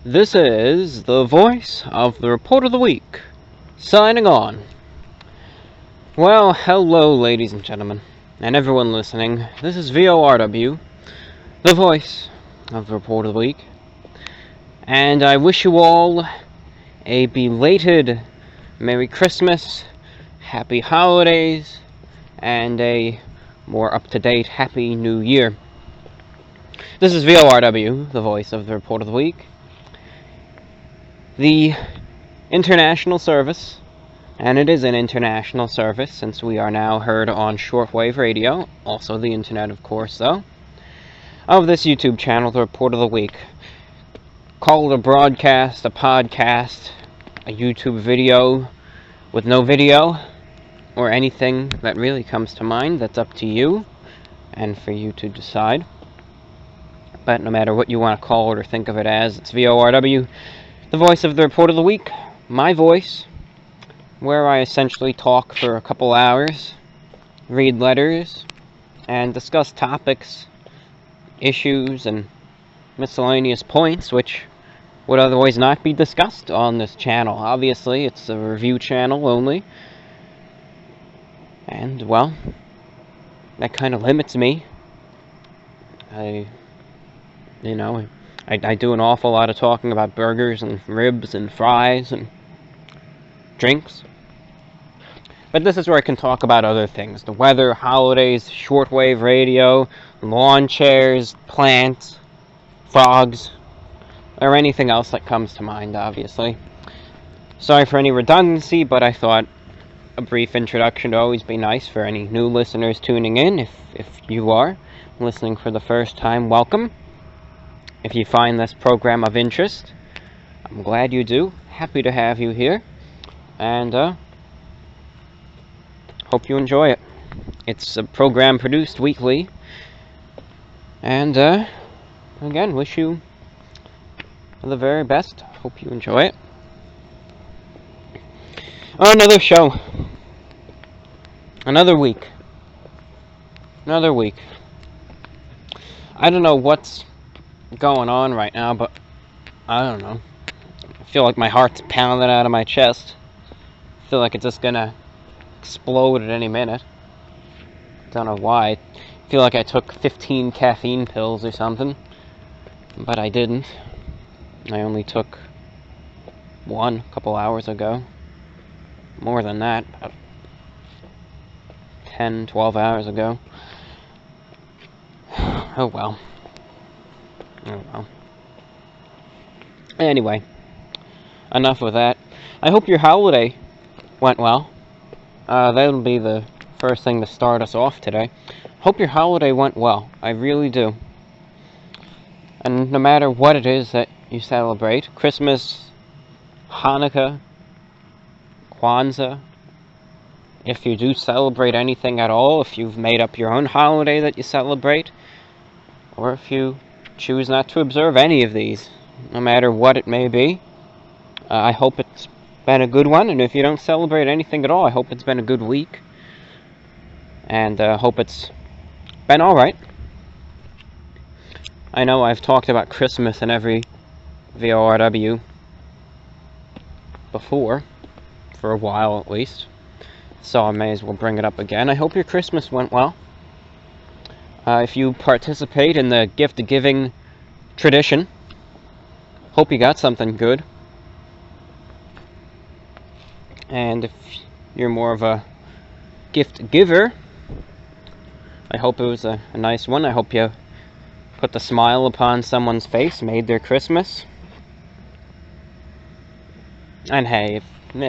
This is the voice of the Report of the Week, signing on. Well, hello ladies and gentlemen, and everyone listening. This is VORW, the voice of the Report of the Week, and I wish you all a belated Merry Christmas, Happy Holidays, and a more up-to-date Happy New Year. This is VORW, the voice of the Report of the Week. The international service, and it is an international service since we are now heard on shortwave radio, also the internet of course though, of this YouTube channel, The Report of the Week. Call it a broadcast, a podcast, a YouTube video with no video, or anything that really comes to mind. That's up to you, and for you to decide. But no matter what you want to call it or think of it as, it's VORW, the voice of the Report of the Week, my voice, where I essentially talk for a couple hours, read letters, and discuss topics, issues, and miscellaneous points which would otherwise not be discussed on this channel. Obviously, it's a review channel only, and, well, that kind of limits me. I do an awful lot of talking about burgers and ribs and fries and drinks. But this is where I can talk about other things. The weather, holidays, shortwave radio, lawn chairs, plants, frogs, or anything else that comes to mind, obviously. Sorry for any redundancy, but I thought a brief introduction would always be nice for any new listeners tuning in. If you are listening for the first time, welcome. If you find this program of interest, I'm glad you do. Happy to have you here. And hope you enjoy it. It's a program produced weekly. And again, wish you the very best. Hope you enjoy it. Another show. Another week. Another week. I don't know what's going on right now, but I don't know. I feel like my heart's pounding out of my chest. I feel like it's just gonna explode at any minute. Don't know why. I feel like I took 15 caffeine pills or something, but I didn't. I only took one a couple hours ago. More than that, about 10, 12 hours ago. Oh well. Oh well. Anyway, enough of that. I hope your holiday went well. That'll be the first thing to start us off today. Hope your holiday went well. I really do. And no matter what it is that you celebrate, Christmas, Hanukkah, Kwanzaa, if you do celebrate anything at all, if you've made up your own holiday that you celebrate, or if you choose not to observe any of these, no matter what it may be, I hope it's been a good one, and if you don't celebrate anything at all, I hope it's been a good week, and hope it's been alright. I know I've talked about Christmas in every VORW before, for a while at least, so I may as well bring it up again. I hope your Christmas went well. If you participate in the gift-giving tradition, hope you got something good. And if you're more of a gift giver, I hope it was a nice one. I hope you put the smile upon someone's face, made their Christmas. And hey, if you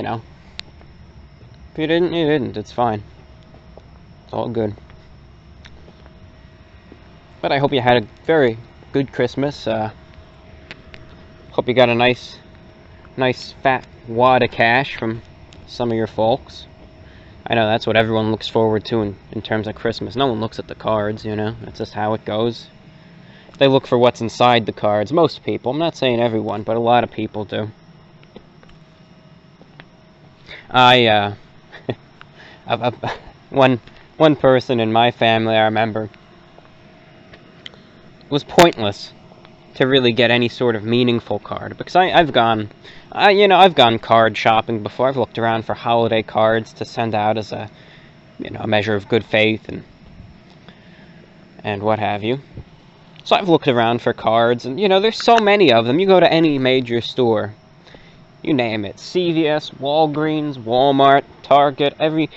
didn't, you didn't. It's fine. It's all good. But I hope you had a very good Christmas. Hope you got a nice fat wad of cash from some of your folks. I know that's what everyone looks forward to in terms of Christmas. No one looks at the cards, That's just how it goes. They look for what's inside the cards. Most people. I'm not saying everyone, but a lot of people do. One person in my family, I remember, was pointless to really get any sort of meaningful card, because I've gone card shopping before. I've looked around for holiday cards to send out as a measure of good faith and what have you. So I've looked around for cards, and there's so many of them. You go to any major store, you name it, CVS, Walgreens, Walmart, Target, every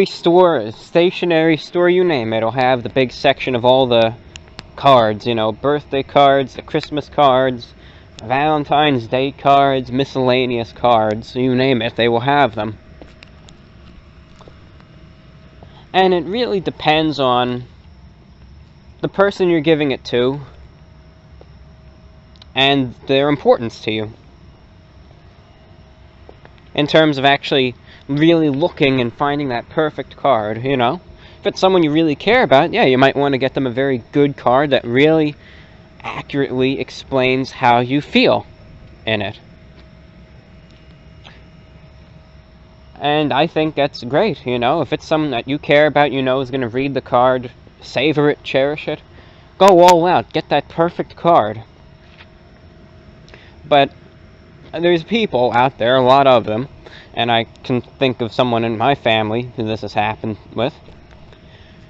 store, stationery store, you name it, will have the big section of all the cards, birthday cards, the Christmas cards, Valentine's Day cards, miscellaneous cards, you name it, they will have them. And it really depends on the person you're giving it to and their importance to you, in terms of actually really looking and finding that perfect card. If it's someone you really care about, yeah, you might want to get them a very good card that really accurately explains how you feel in it. And I think that's great, if it's someone that you care about, is going to read the card, savor it, cherish it, go all out, get that perfect card. But there's people out there, a lot of them, and I can think of someone in my family who this has happened with.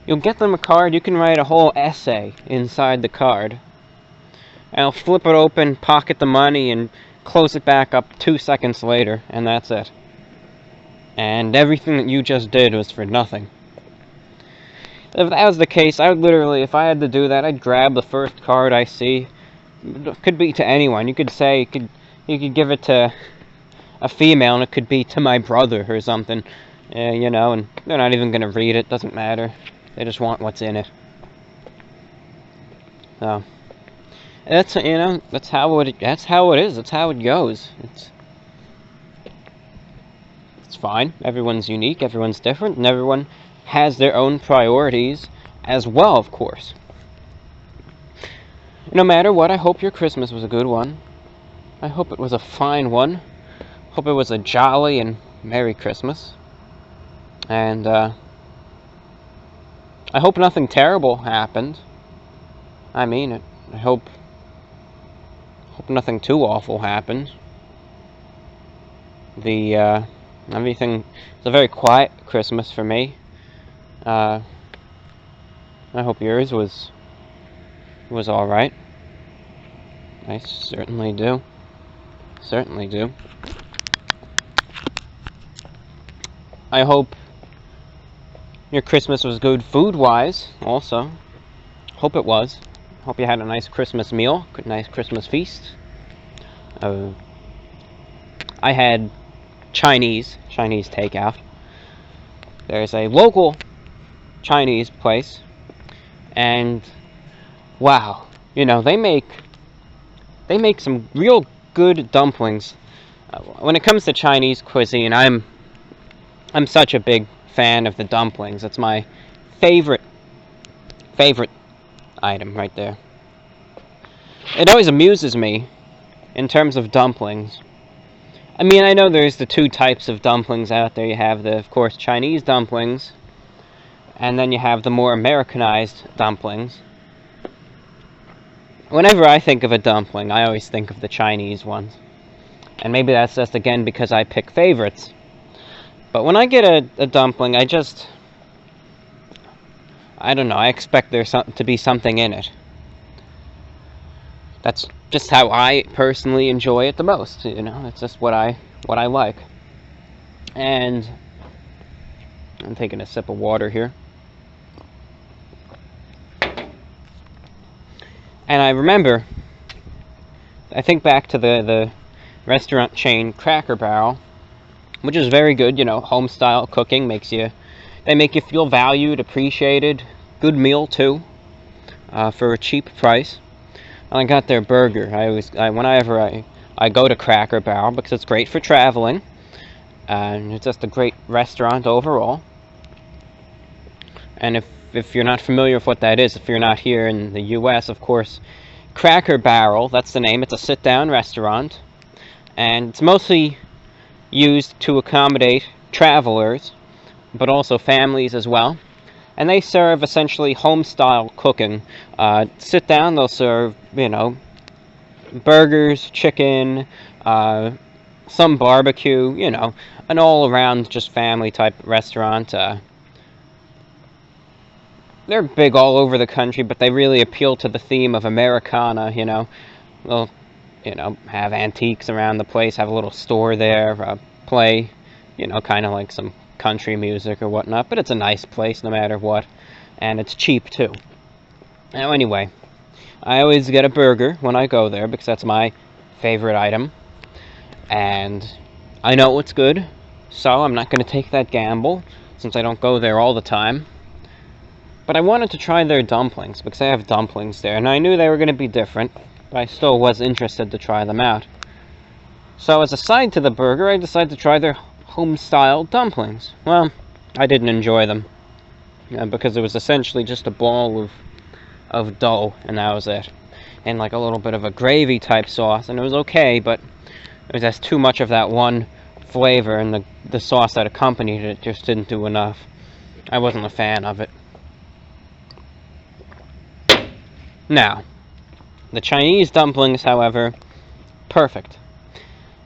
You'll get them a card, you can write a whole essay inside the card, and I'll flip it open, pocket the money, and close it back up 2 seconds later, and that's it. And everything that you just did was for nothing. If that was the case, I would literally, if I had to do that, I'd grab the first card I see. It could be to anyone. You could say, you could give it to a female, and it could be to my brother or something, and they're not even going to read it, doesn't matter. They just want what's in it. So, that's, that's how it is, that's how it goes. It's fine. Everyone's unique, everyone's different, and everyone has their own priorities as well, of course. No matter what, I hope your Christmas was a good one. I hope it was a fine one. Hope it was a jolly and Merry Christmas. And, I hope nothing terrible happened. I mean it. I hope nothing too awful happened. Everything... It's a very quiet Christmas for me. I hope yours was alright. I certainly do. Certainly do. I hope your Christmas was good food-wise, also. Hope it was. Hope you had a nice Christmas meal, good nice Christmas feast. I had Chinese takeout. There's a local Chinese place, and wow, they make some real good dumplings. When it comes to Chinese cuisine, I'm such a big fan of the dumplings. It's my favorite item right there. It always amuses me in terms of dumplings. I mean, I know there's the two types of dumplings out there. You have of course, Chinese dumplings, and then you have the more Americanized dumplings. Whenever I think of a dumpling, I always think of the Chinese ones. And maybe that's just, again, because I pick favorites. But when I get a dumpling, I don't know, I expect there to be something in it. That's just how I personally enjoy it the most, It's just what I like. And I'm taking a sip of water here. And I remember, I think back to the restaurant chain Cracker Barrel, which is very good, home-style cooking, they make you feel valued, appreciated, good meal too, for a cheap price. And I got their burger. Whenever I go to Cracker Barrel, because it's great for traveling, and it's just a great restaurant overall. And if you're not familiar with what that is, if you're not here in the U.S., of course, Cracker Barrel, that's the name. It's a sit-down restaurant, and it's mostly used to accommodate travelers, but also families as well. And they serve essentially home-style cooking. Sit down, they'll serve, burgers, chicken, some barbecue, you know, an all-around just family-type restaurant. They're big all over the country, but they really appeal to the theme of Americana, you know. They'll, you know, have antiques around the place, have a little store there, play, you know, kind of like some country music or whatnot, but it's a nice place no matter what, and it's cheap too. Now anyway, I always get a burger when I go there because that's my favorite item, and I know it's good, so I'm not going to take that gamble since I don't go there all the time. But I wanted to try their dumplings because they have dumplings there, and I knew they were going to be different, but I still was interested to try them out. So as a side to the burger, I decided to try their home-style dumplings. Well, I didn't enjoy them because it was essentially just a ball of dough, and that was it. And like a little bit of a gravy-type sauce, and it was okay, but it was just too much of that one flavor, and the sauce that accompanied it just didn't do enough. I wasn't a fan of it. Now, the Chinese dumplings, however, perfect.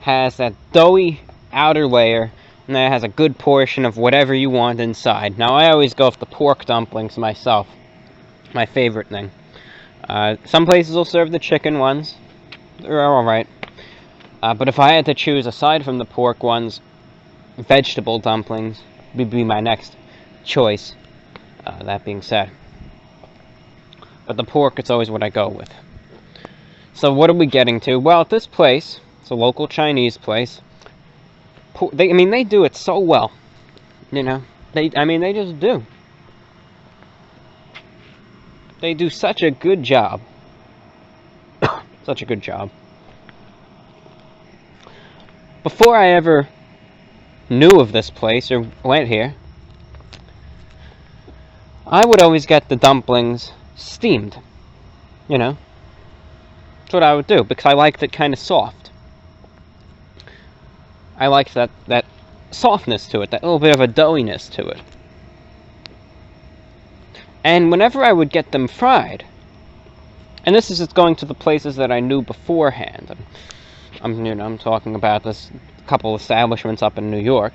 Has that doughy outer layer, and then it has a good portion of whatever you want inside. Now, I always go with the pork dumplings myself. My favorite thing. Some places will serve the chicken ones. They're alright. But if I had to choose, aside from the pork ones, vegetable dumplings would be my next choice. That being said. But the pork, it's always what I go with. So what are we getting to? Well, at this place, it's a local Chinese place. They do it so well. You know, they just do. They do such a good job. Such a good job. Before I ever knew of this place or went here, I would always get the dumplings steamed, you know. That's what I would do, because I liked it kind of soft. I liked that softness to it, that little bit of a doughiness to it. And whenever I would get them fried, and this is just going to the places that I knew beforehand. I'm talking about this couple establishments up in New York.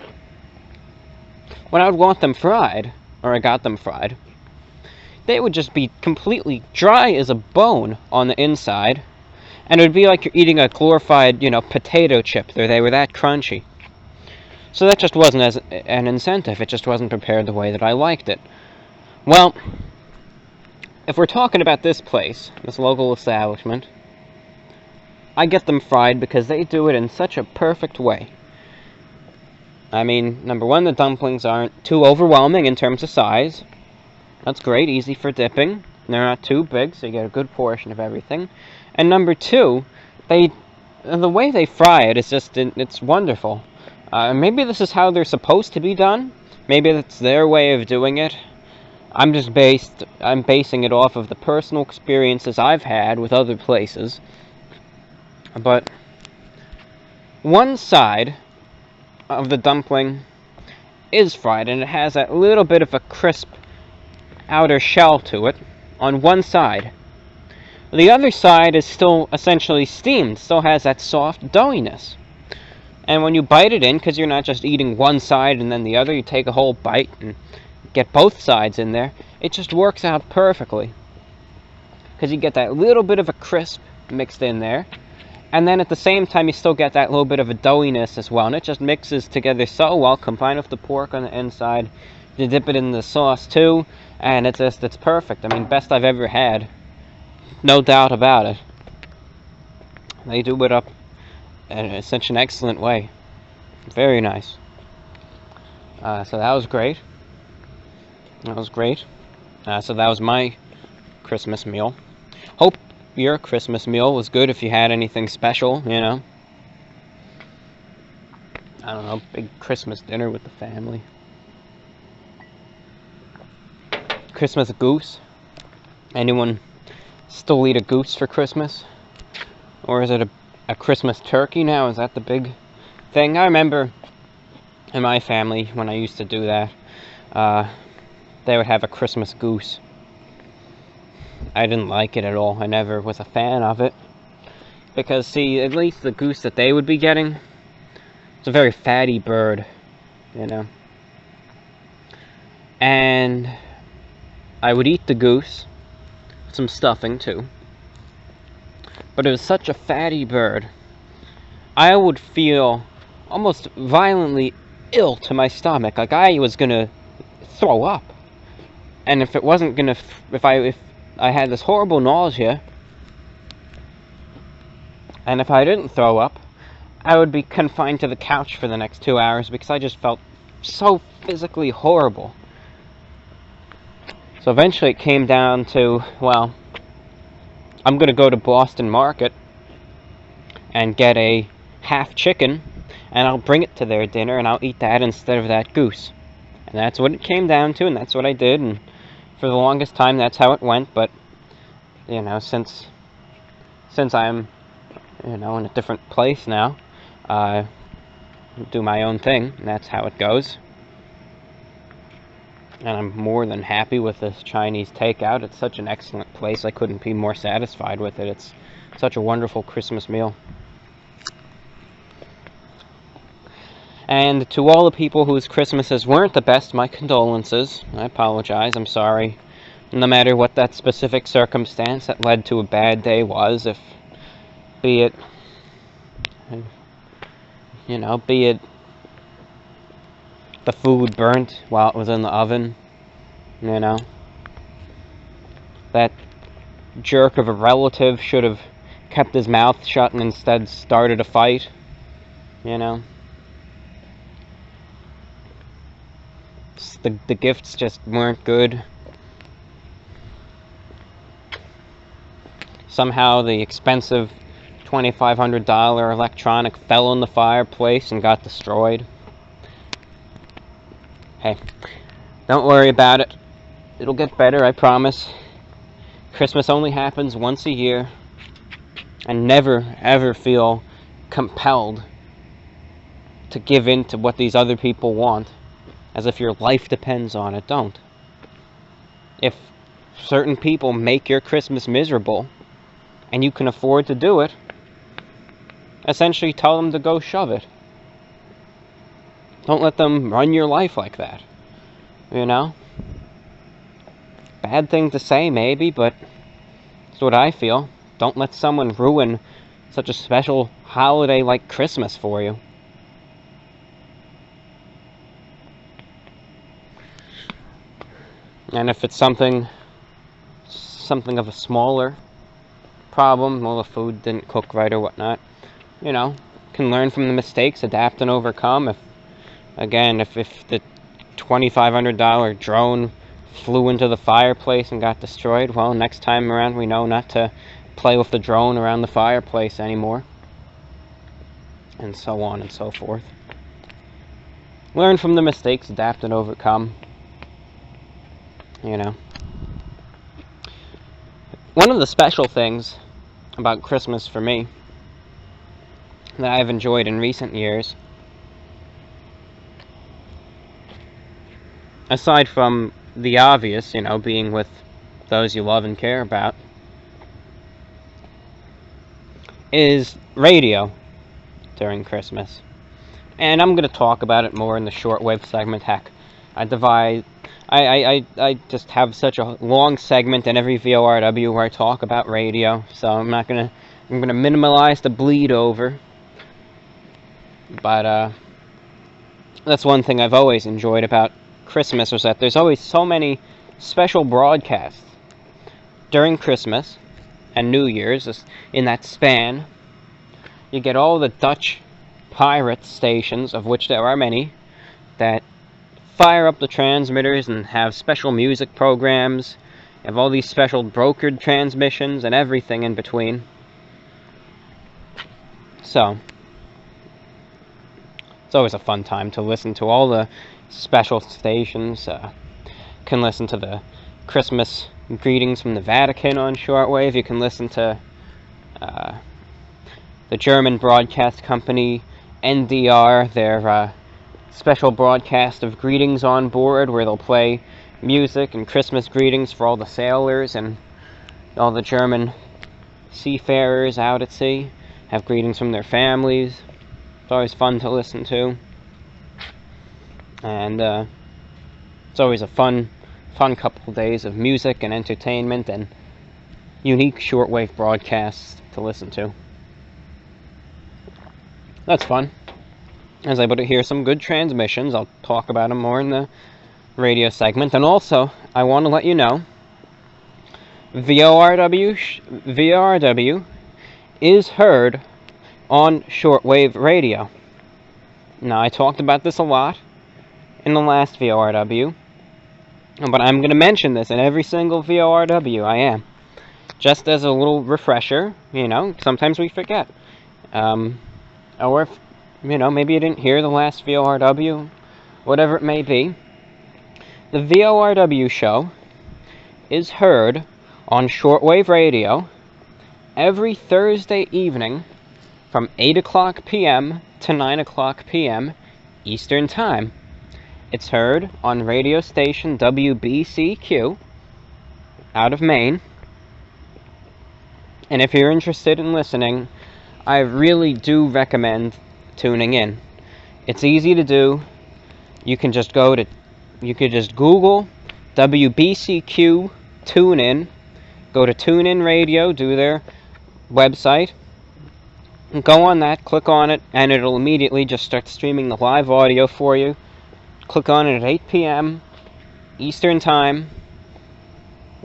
When I would want them fried, or I got them fried, they would just be completely dry as a bone on the inside, and it would be like you're eating a glorified, you know, potato chip. They were that crunchy. So that just wasn't as an incentive. It just wasn't prepared the way that I liked it. Well, if we're talking about this place, this local establishment, I get them fried because they do it in such a perfect way. I mean, number one, the dumplings aren't too overwhelming in terms of size. That's great, easy for dipping. They're not too big, so you get a good portion of everything. And number two, the way they fry it is just, it's wonderful. Maybe this is how they're supposed to be done. Maybe that's their way of doing it. I'm basing it off of the personal experiences I've had with other places. But one side of the dumpling is fried, and it has that little bit of a crisp outer shell to it on one side. The other side is still essentially steamed, still has that soft doughiness. And when you bite it in, because you're not just eating one side and then the other, you take a whole bite and get both sides in there, it just works out perfectly. Because you get that little bit of a crisp mixed in there, and then at the same time you still get that little bit of a doughiness as well, and it just mixes together so well, combined with the pork on the inside. You dip it in the sauce too, and it's perfect. I mean, best I've ever had. No doubt about it. They do it up in such an excellent way. Very nice. So that was great. That was great. So that was my Christmas meal. Hope your Christmas meal was good if you had anything special, you know. I don't know, big Christmas dinner with the family. Christmas goose. Anyone still eat a goose for Christmas? Or is it a Christmas turkey now? Is that the big thing? I remember in my family, when I used to do that, they would have a Christmas goose. I didn't like it at all. I never was a fan of it. Because, see, at least the goose that they would be getting, it's a very fatty bird, you know. And I would eat the goose, some stuffing too. But it was such a fatty bird, I would feel almost violently ill to my stomach, like I was gonna throw up. And if it wasn't gonna, if I had this horrible nausea, and if I didn't throw up, I would be confined to the couch for the next 2 hours because I just felt so physically horrible. So eventually it came down to, well, I'm gonna go to Boston Market and get a half chicken, and I'll bring it to their dinner, and I'll eat that instead of that goose. And that's what it came down to, and that's what I did, and for the longest time that's how it went. But, you know, since I'm, you know, in a different place now, I do my own thing, and that's how it goes. And I'm more than happy with this Chinese takeout. It's such an excellent place. I couldn't be more satisfied with it. It's such a wonderful Christmas meal. And to all the people whose Christmases weren't the best, my condolences. I apologize. I'm sorry. No matter what that specific circumstance that led to a bad day was, if, be it, you know, be it the food burnt while it was in the oven, you know, that jerk of a relative should have kept his mouth shut and instead started a fight, you know. The gifts just weren't good. Somehow the expensive $2,500 electronic fell in the fireplace and got destroyed. Hey, don't worry about it. It'll get better, I promise. Christmas only happens once a year. And never, ever feel compelled to give in to what these other people want, as if your life depends on it. Don't. If certain people make your Christmas miserable, and you can afford to do it, essentially tell them to go shove it. Don't let them run your life like that. You know? Bad thing to say, maybe, but it's what I feel. Don't let someone ruin such a special holiday like Christmas for you. And if it's something of a smaller problem, well, the food didn't cook right or whatnot, you know, can learn from the mistakes, adapt and overcome. If the $2,500 drone flew into the fireplace and got destroyed, well, next time around we know not to play with the drone around the fireplace anymore. And so on and so forth. Learn from the mistakes, adapt and overcome. You know. One of the special things about Christmas for me that I've enjoyed in recent years, aside from the obvious, you know, being with those you love and care about, is radio during Christmas. And I'm going to talk about it more in the shortwave segment. Heck, I just have such a long segment in every VORW where I talk about radio, so I'm going to minimize the bleed over. But that's one thing I've always enjoyed about Christmas, was that there's always so many special broadcasts during Christmas and New Year's. In that span, you get all the Dutch pirate stations, of which there are many, that fire up the transmitters and have special music programs. You have all these special brokered transmissions and everything in between. So it's always a fun time to listen to all the special stations. Can listen to the Christmas greetings from the Vatican on shortwave. You can listen to the German broadcast company NDR, their special broadcast of greetings on board, where they'll play music and Christmas greetings for all the sailors and all the German seafarers out at sea. have greetings from their families. It's always fun to listen to. And it's always a fun couple of days of music and entertainment and unique shortwave broadcasts to listen to. That's fun. I was able to hear some good transmissions. I'll talk about them more in the radio segment. And also, I want to let you know, VORW is heard on shortwave radio. Now, I talked about this a lot in the last VORW, but I'm going to mention this in every single VORW. I am. Just as a little refresher, you know, sometimes we forget. Or if, you know, maybe you didn't hear the last VORW, whatever it may be. The VORW show is heard on shortwave radio every Thursday evening from 8 o'clock p.m. to 9 o'clock p.m. Eastern Time. It's heard on radio station WBCQ out of Maine. And if you're interested in listening, I really do recommend tuning in. It's easy to do. You can just Google WBCQ TuneIn, go to TuneIn Radio, do their website, go on that, click on it, and it'll immediately just start streaming the live audio for you. Click on it at 8 p.m. Eastern Time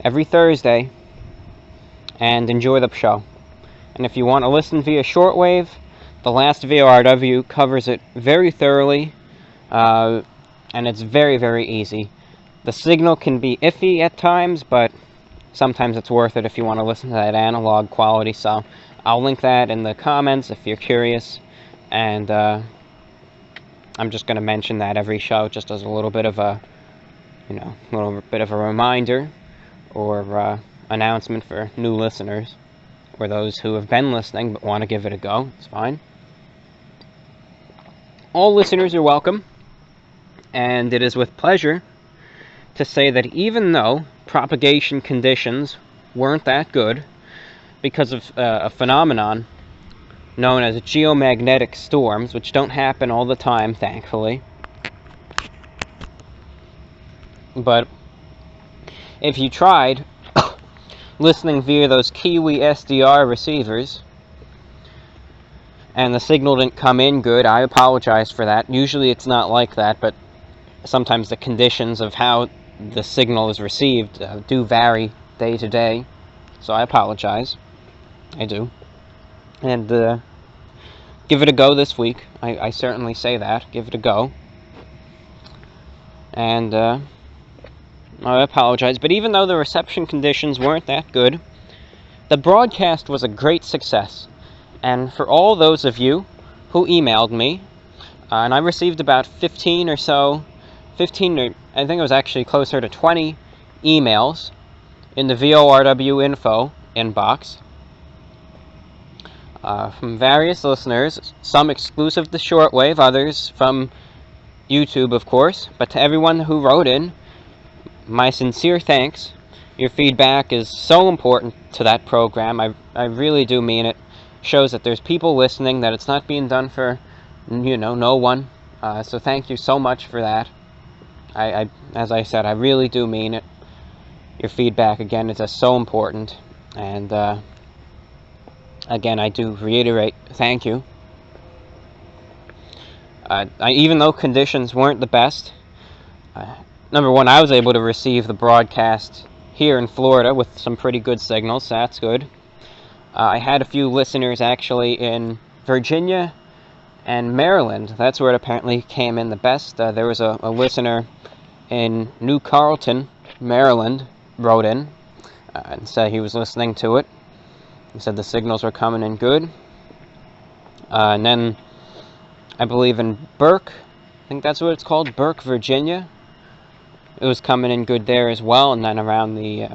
every Thursday and enjoy the show. And if you want to listen via shortwave, the last VORW covers it very thoroughly, and it's very, very easy. The signal can be iffy at times, but sometimes it's worth it if you want to listen to that analog quality. So I'll link that in the comments if you're curious, and I'm just going to mention that every show just as a little bit of a, reminder or announcement for new listeners, or those who have been listening but want to give it a go. It's fine. All listeners are welcome, and it is with pleasure to say that even though propagation conditions weren't that good because of a phenomenon known as geomagnetic storms, which don't happen all the time, thankfully, but if you tried listening via those Kiwi SDR receivers and the signal didn't come in good, I apologize for that. Usually it's not like that, but sometimes the conditions of how the signal is received do vary day to day, so I apologize. I do. And give it a go this week. I certainly say that. Give it a go. And I apologize, but even though the reception conditions weren't that good, the broadcast was a great success. And for all those of you who emailed me, and I received about 15 or I think it was actually closer to 20 emails in the VORW info inbox from various listeners, some exclusive to shortwave, others from YouTube, of course. But to everyone who wrote in, my sincere thanks. Your feedback is so important to that program. I really do mean it. Shows that there's people listening, that it's not being done for, no one. So thank you so much for that. As I said, I really do mean it. Your feedback, again, is just so important. And, again, I do reiterate, thank you. Even though conditions weren't the best, number one, I was able to receive the broadcast here in Florida with some pretty good signals, so that's good. I had a few listeners, actually, in Virginia and Maryland. That's where it apparently came in the best. There was a listener in New Carlton, Maryland, wrote in and said he was listening to it. He said the signals were coming in good. And then I believe in Burke, I think that's what it's called, Burke, Virginia, it was coming in good there as well. And then around the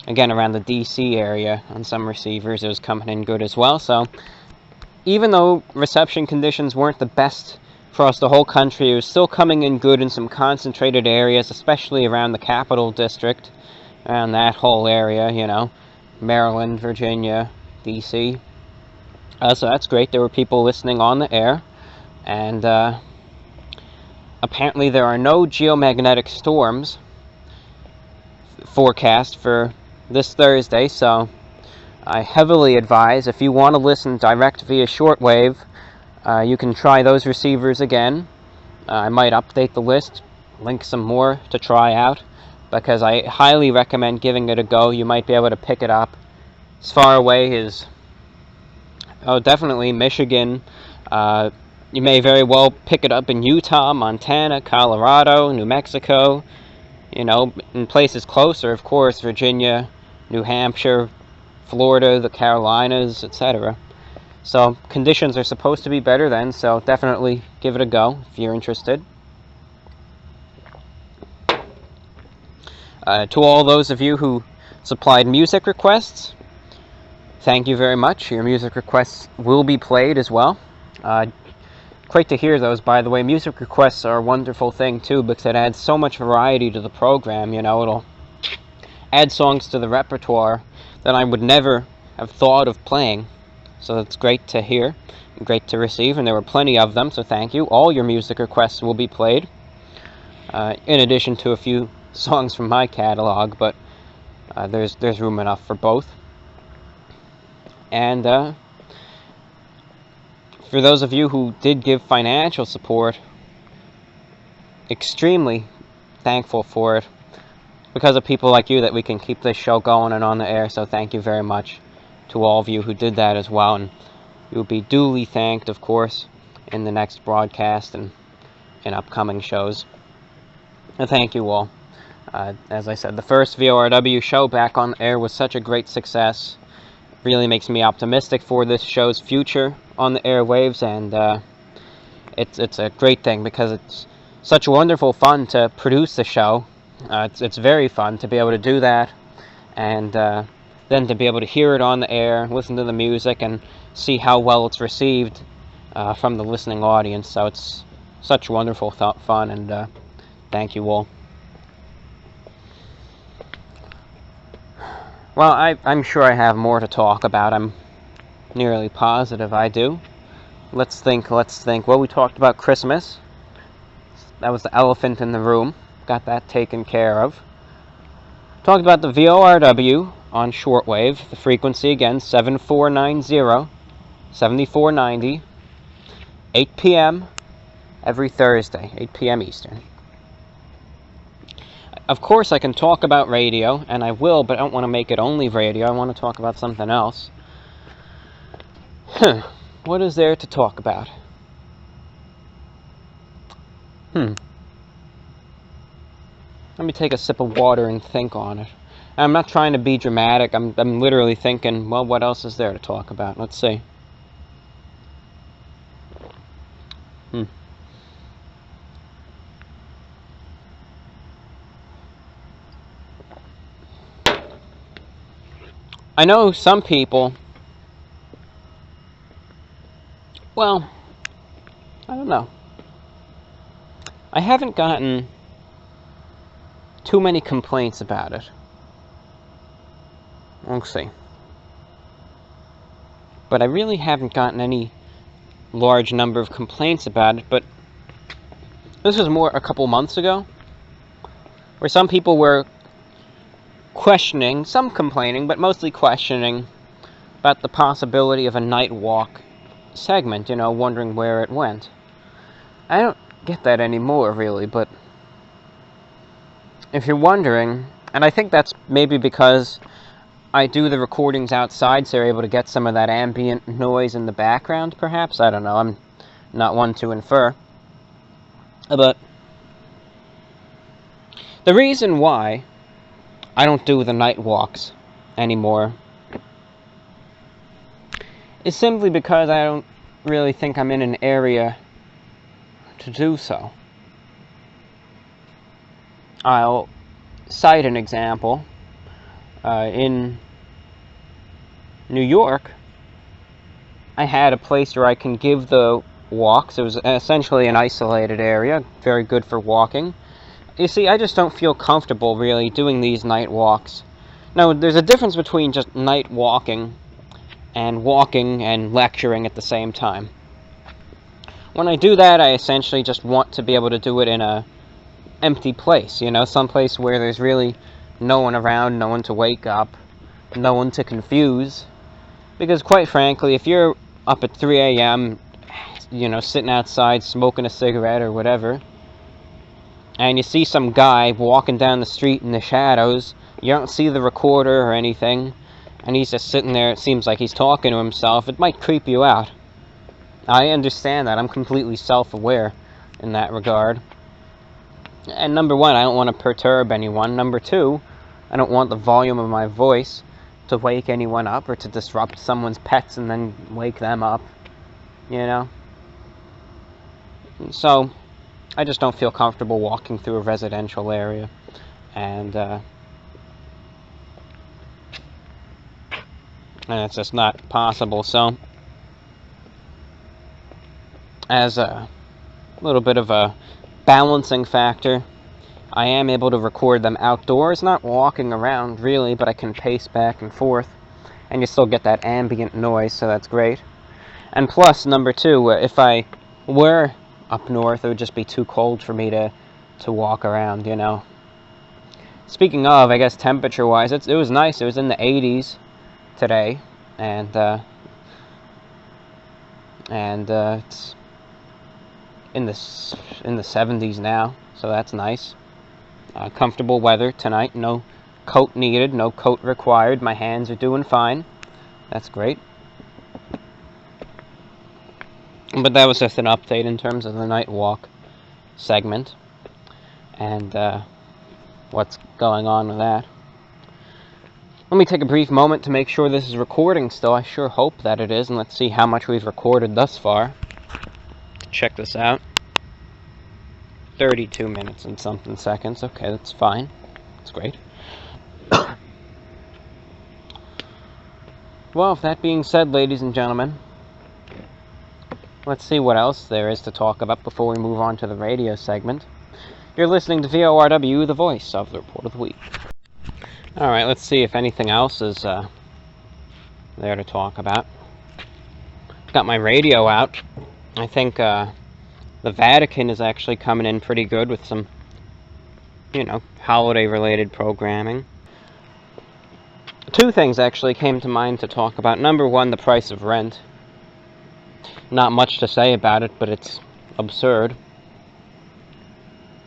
around the DC area on some receivers, it was coming in good as well. So even though reception conditions weren't the best across the whole country, it was still coming in good in some concentrated areas, especially around the Capital District, around that whole area, Maryland, Virginia, DC. So that's great. There were people listening on the air, and apparently there are no geomagnetic storms forecast for this Thursday, so I heavily advise, if you want to listen direct via shortwave, you can try those receivers again. I might update the list, link some more to try out, because I highly recommend giving it a go. You might be able to pick it up as far away as, definitely Michigan. You may very well pick it up in Utah, Montana, Colorado, New Mexico, in places closer, of course, Virginia, New Hampshire, Florida, the Carolinas, etc. So conditions are supposed to be better then, so definitely give it a go if you're interested. To all those of you who supplied music requests, thank you very much. Your music requests will be played as well. Great to hear those, by the way. Music requests are a wonderful thing too, because it adds so much variety to the program. It'll add songs to the repertoire that I would never have thought of playing. So that's great to hear, and great to receive, and there were plenty of them, so thank you. All your music requests will be played, in addition to a few songs from my catalog, but there's room enough for both. And for those of you who did give financial support, extremely thankful for it. Because of people like you that we can keep this show going and on the air, so thank you very much to all of you who did that as well. And you'll be duly thanked, of course, in the next broadcast and in upcoming shows. And thank you all. As I said, the first VORW show back on the air was such a great success. It really makes me optimistic for this show's future on the airwaves, and it's a great thing because it's such wonderful fun to produce the show. It's very fun to be able to do that, and then to be able to hear it on the air, listen to the music, and see how well it's received from the listening audience. So it's such wonderful fun, and thank you all. Well, I'm sure I have more to talk about. I'm nearly positive I do. Let's think. Well, we talked about Christmas. That was the elephant in the room. Got that taken care of. Talked about the VORW on shortwave. The frequency again, 7490, 7490, 8 p.m. every Thursday, 8 p.m. Eastern. Of course, I can talk about radio, and I will, but I don't want to make it only radio. I want to talk about something else. What is there to talk about? Let me take a sip of water and think on it. I'm not trying to be dramatic. I'm literally thinking, well, what else is there to talk about? Let's see. I know some people, well, I don't know. I haven't gotten too many complaints about it. We'll see. But I really haven't gotten any large number of complaints about it, but this was more a couple months ago, where some people were questioning, some complaining, but mostly questioning about the possibility of a night walk segment, wondering where it went. I don't get that anymore, really, but if you're wondering, and I think that's maybe because I do the recordings outside, so you're able to get some of that ambient noise in the background, perhaps? I don't know, I'm not one to infer. But the reason why I don't do the night walks anymore is simply because I don't really think I'm in an area to do so. I'll cite an example. In New York, I had a place where I can give the walks. It was essentially an isolated area, very good for walking. You see, I just don't feel comfortable really doing these night walks. Now, there's a difference between just night walking and walking and lecturing at the same time. When I do that, I essentially just want to be able to do it in a empty place, you know, someplace where there's really no one around, no one to wake up, no one to confuse. Because quite frankly, if you're up at 3 a.m., you know, sitting outside smoking a cigarette or whatever, and you see some guy walking down the street in the shadows, you don't see the recorder or anything, and he's just sitting there, it seems like he's talking to himself, it might creep you out. I understand that. I'm completely self-aware in that regard. And number one, I don't want to perturb anyone. Number two, I don't want the volume of my voice to wake anyone up or to disrupt someone's pets and then wake them up, you know? So, I just don't feel comfortable walking through a residential area. And it's just not possible. So, as a little bit of a balancing factor, I am able to record them outdoors, not walking around really, but I can pace back and forth, and you still get that ambient noise, so that's great. And plus, number two, if I were up north, it would just be too cold for me to walk around, you know. Speaking of, I guess temperature-wise, it was nice. It was in the 80s today, and it's in the 70s now, so that's nice. Comfortable weather tonight. No coat needed, no coat required. My hands are doing fine. That's great. But that was just an update in terms of the night walk segment and what's going on with that. Let me take a brief moment to make sure this is recording still. I sure hope that it is, and let's see how much we've recorded thus far. Check this out. 32 minutes and something seconds. Okay, that's fine. That's great. Well, with that being said, ladies and gentlemen, let's see what else there is to talk about before we move on to the radio segment. You're listening to VORW, the voice of the Report of the Week. Alright, let's see if anything else is there to talk about. Got my radio out. I think the Vatican is actually coming in pretty good with some, you know, holiday-related programming. Two things actually came to mind to talk about. Number one, the price of rent. Not much to say about it, but it's absurd.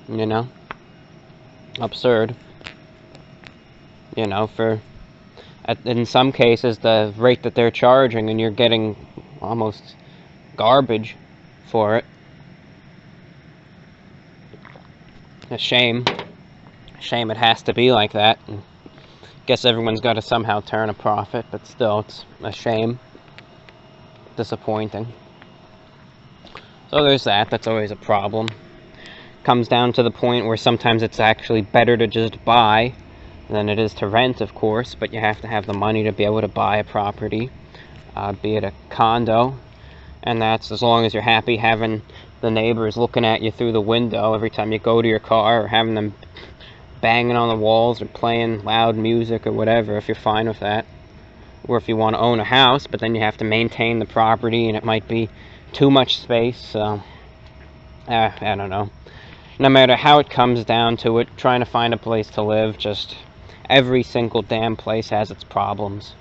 You know? Absurd. You know, in some cases, the rate that they're charging, and you're getting almost garbage for it. A shame. Shame it has to be like that. And guess everyone's got to somehow turn a profit, but still, it's a shame. Disappointing. So there's that. That's always a problem. Comes down to the point where sometimes it's actually better to just buy than it is to rent, of course, but you have to have the money to be able to buy a property, be it a condo, and that's as long as you're happy having the neighbors looking at you through the window every time you go to your car, or having them banging on the walls or playing loud music or whatever, if you're fine with that. Or if you want to own a house, but then you have to maintain the property and it might be too much space, so I don't know. No matter how it comes down to it, trying to find a place to live, just every single damn place has its problems.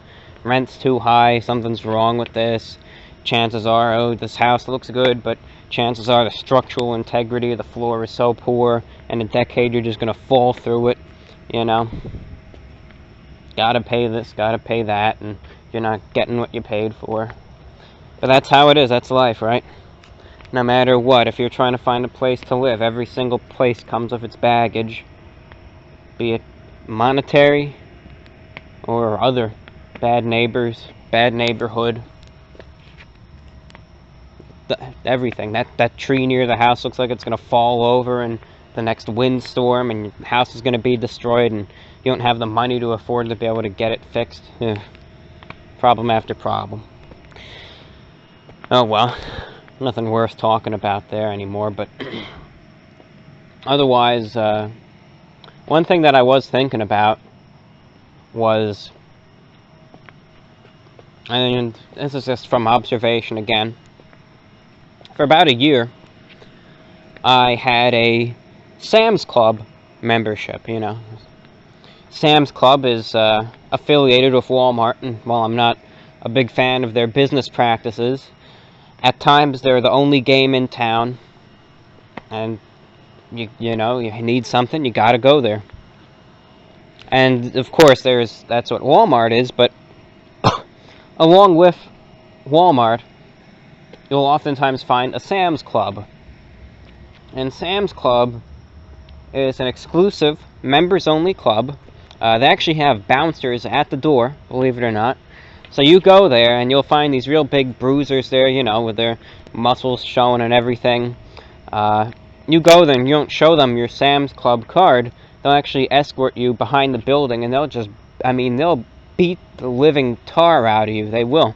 Rent's too high, something's wrong with this. Chances are, oh, this house looks good, but chances are the structural integrity of the floor is so poor, in a decade you're just going to fall through it, you know. Gotta pay this, gotta pay that, and you're not getting what you paid for. But that's how it is, that's life, right? No matter what, if you're trying to find a place to live, every single place comes with its baggage, be it monetary or other bad neighbors, bad neighborhood. Everything. That tree near the house looks like it's going to fall over in the next windstorm, and your house is going to be destroyed, and you don't have the money to afford to be able to get it fixed. Problem after problem. Oh well, nothing worth talking about there anymore, but otherwise, one thing that I was thinking about was And this is just from observation again. For about a year, I had a Sam's Club membership, you know. Sam's Club is affiliated with Walmart, and while I'm not a big fan of their business practices, at times they're the only game in town, and you know, you need something, you gotta go there. And of course that's what Walmart is, but along with Walmart, you'll oftentimes find a Sam's Club. And Sam's Club is an exclusive, members-only club. They actually have bouncers at the door, believe it or not. So you go there, and you'll find these real big bruisers there, you know, with their muscles showing and everything. You go there, and you don't show them your Sam's Club card. They'll actually escort you behind the building, and they'll beat the living tar out of you. They will.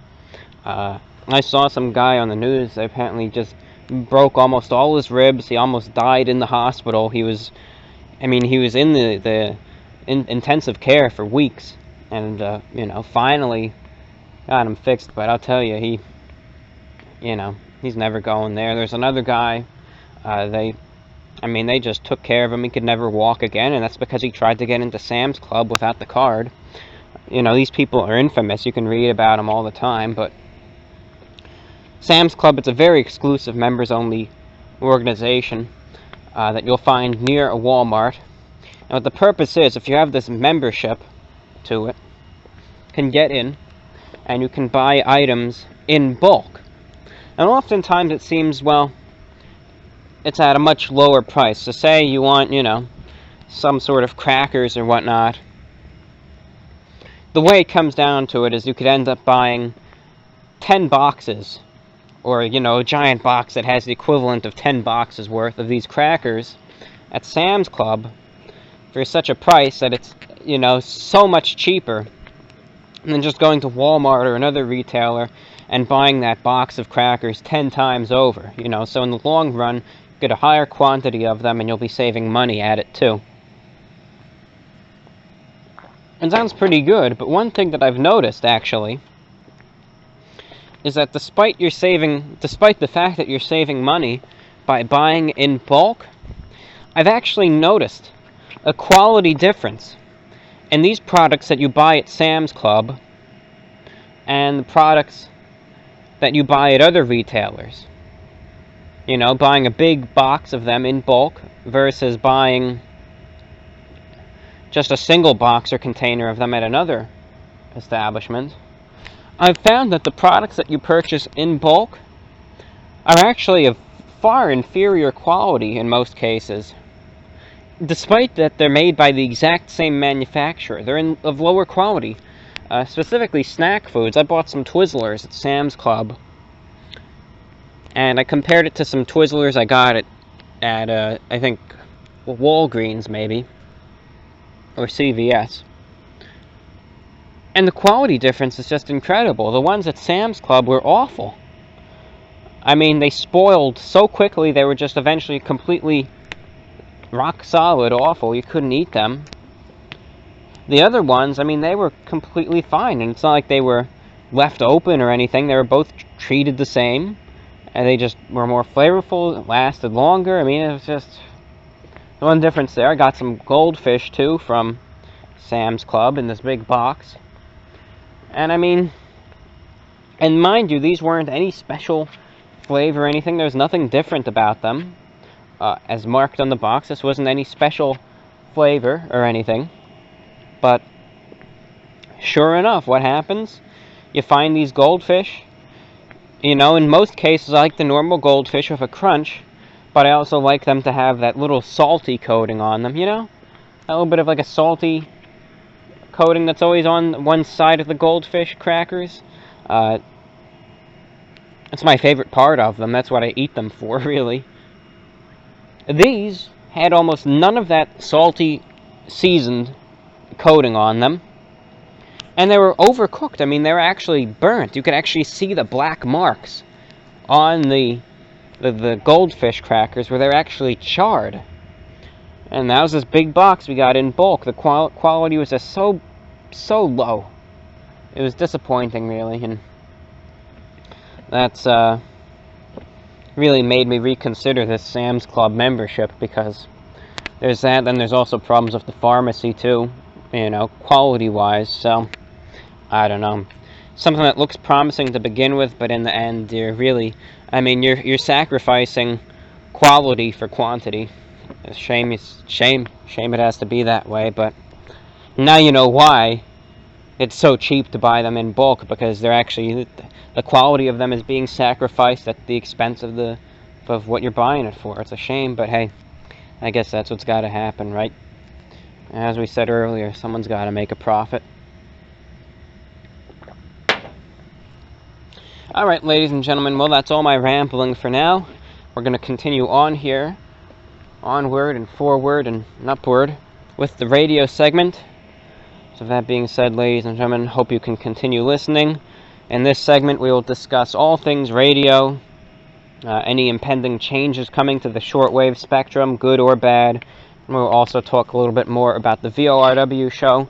I saw some guy on the news that apparently just broke almost all his ribs. He almost died in the hospital. He was in the intensive care for weeks, and you know, finally got him fixed. But I'll tell you, he's never going there. There's another guy. They just took care of him. He could never walk again, and that's because he tried to get into Sam's Club without the card. You know, these people are infamous. You can read about them all the time, but Sam's Club, it's a very exclusive members-only organization that you'll find near a Walmart. And what the purpose is, if you have this membership to it, you can get in, and you can buy items in bulk. And oftentimes it seems, well, it's at a much lower price. So say you want, you know, some sort of crackers or whatnot. The way it comes down to it is you could end up buying 10 boxes, or, you know, a giant box that has the equivalent of 10 boxes worth of these crackers at Sam's Club for such a price that it's, you know, so much cheaper than just going to Walmart or another retailer and buying that box of crackers 10 times over, you know. So in the long run, you get a higher quantity of them and you'll be saving money at it too. It sounds pretty good, but one thing that I've noticed, actually, is that despite the fact that you're saving money by buying in bulk, I've actually noticed a quality difference in these products that you buy at Sam's Club and the products that you buy at other retailers. You know, buying a big box of them in bulk versus buying just a single box or container of them at another establishment. I've found that the products that you purchase in bulk are actually of far inferior quality in most cases. Despite that they're made by the exact same manufacturer, they're of lower quality. Specifically snack foods. I bought some Twizzlers at Sam's Club, and I compared it to some Twizzlers I got at I think Walgreens maybe, or CVS. And the quality difference is just incredible. The ones at Sam's Club were awful. I mean, they spoiled so quickly, they were just eventually completely rock solid awful. You couldn't eat them. The other ones, I mean, they were completely fine, and it's not like they were left open or anything. They were both treated the same, and they just were more flavorful, lasted longer. I mean, it was just the one difference there. I got some goldfish, too, from Sam's Club in this big box. And I mean, and mind you, these weren't any special flavor or anything. There's nothing different about them. As marked on the box, this wasn't any special flavor or anything. But sure enough, what happens? You find these goldfish. You know, in most cases, I like the normal goldfish with a crunch, but I also like them to have that little salty coating on them, you know? A little bit of like a salty coating that's always on one side of the goldfish crackers. It's my favorite part of them. That's what I eat them for, really. These had almost none of that salty, seasoned coating on them. And they were overcooked. I mean, they were actually burnt. You could actually see the black marks on the goldfish crackers where they're actually charred. And that was this big box we got in bulk. The quality was just so low. disappointing, really, and that's really made me reconsider this Sam's Club membership, because there's that, then there's also problems with the pharmacy too, you know, quality-wise. So I don't know, something that looks promising to begin with, but in the end, you're sacrificing quality for quantity. Shame it has to be that way, but now you know why it's so cheap to buy them in bulk, because they're actually, the quality of them is being sacrificed at the expense of what you're buying it for. It's a shame, but hey, I guess that's what's got to happen, right? As we said earlier, someone's got to make a profit. Alright, ladies and gentlemen, well, that's all my rambling for now. We're going to continue on here, onward and forward and upward, with the radio segment. So that being said, ladies and gentlemen, hope you can continue listening. In this segment, we will discuss all things radio, any impending changes coming to the shortwave spectrum, good or bad. And we'll also talk a little bit more about the VORW show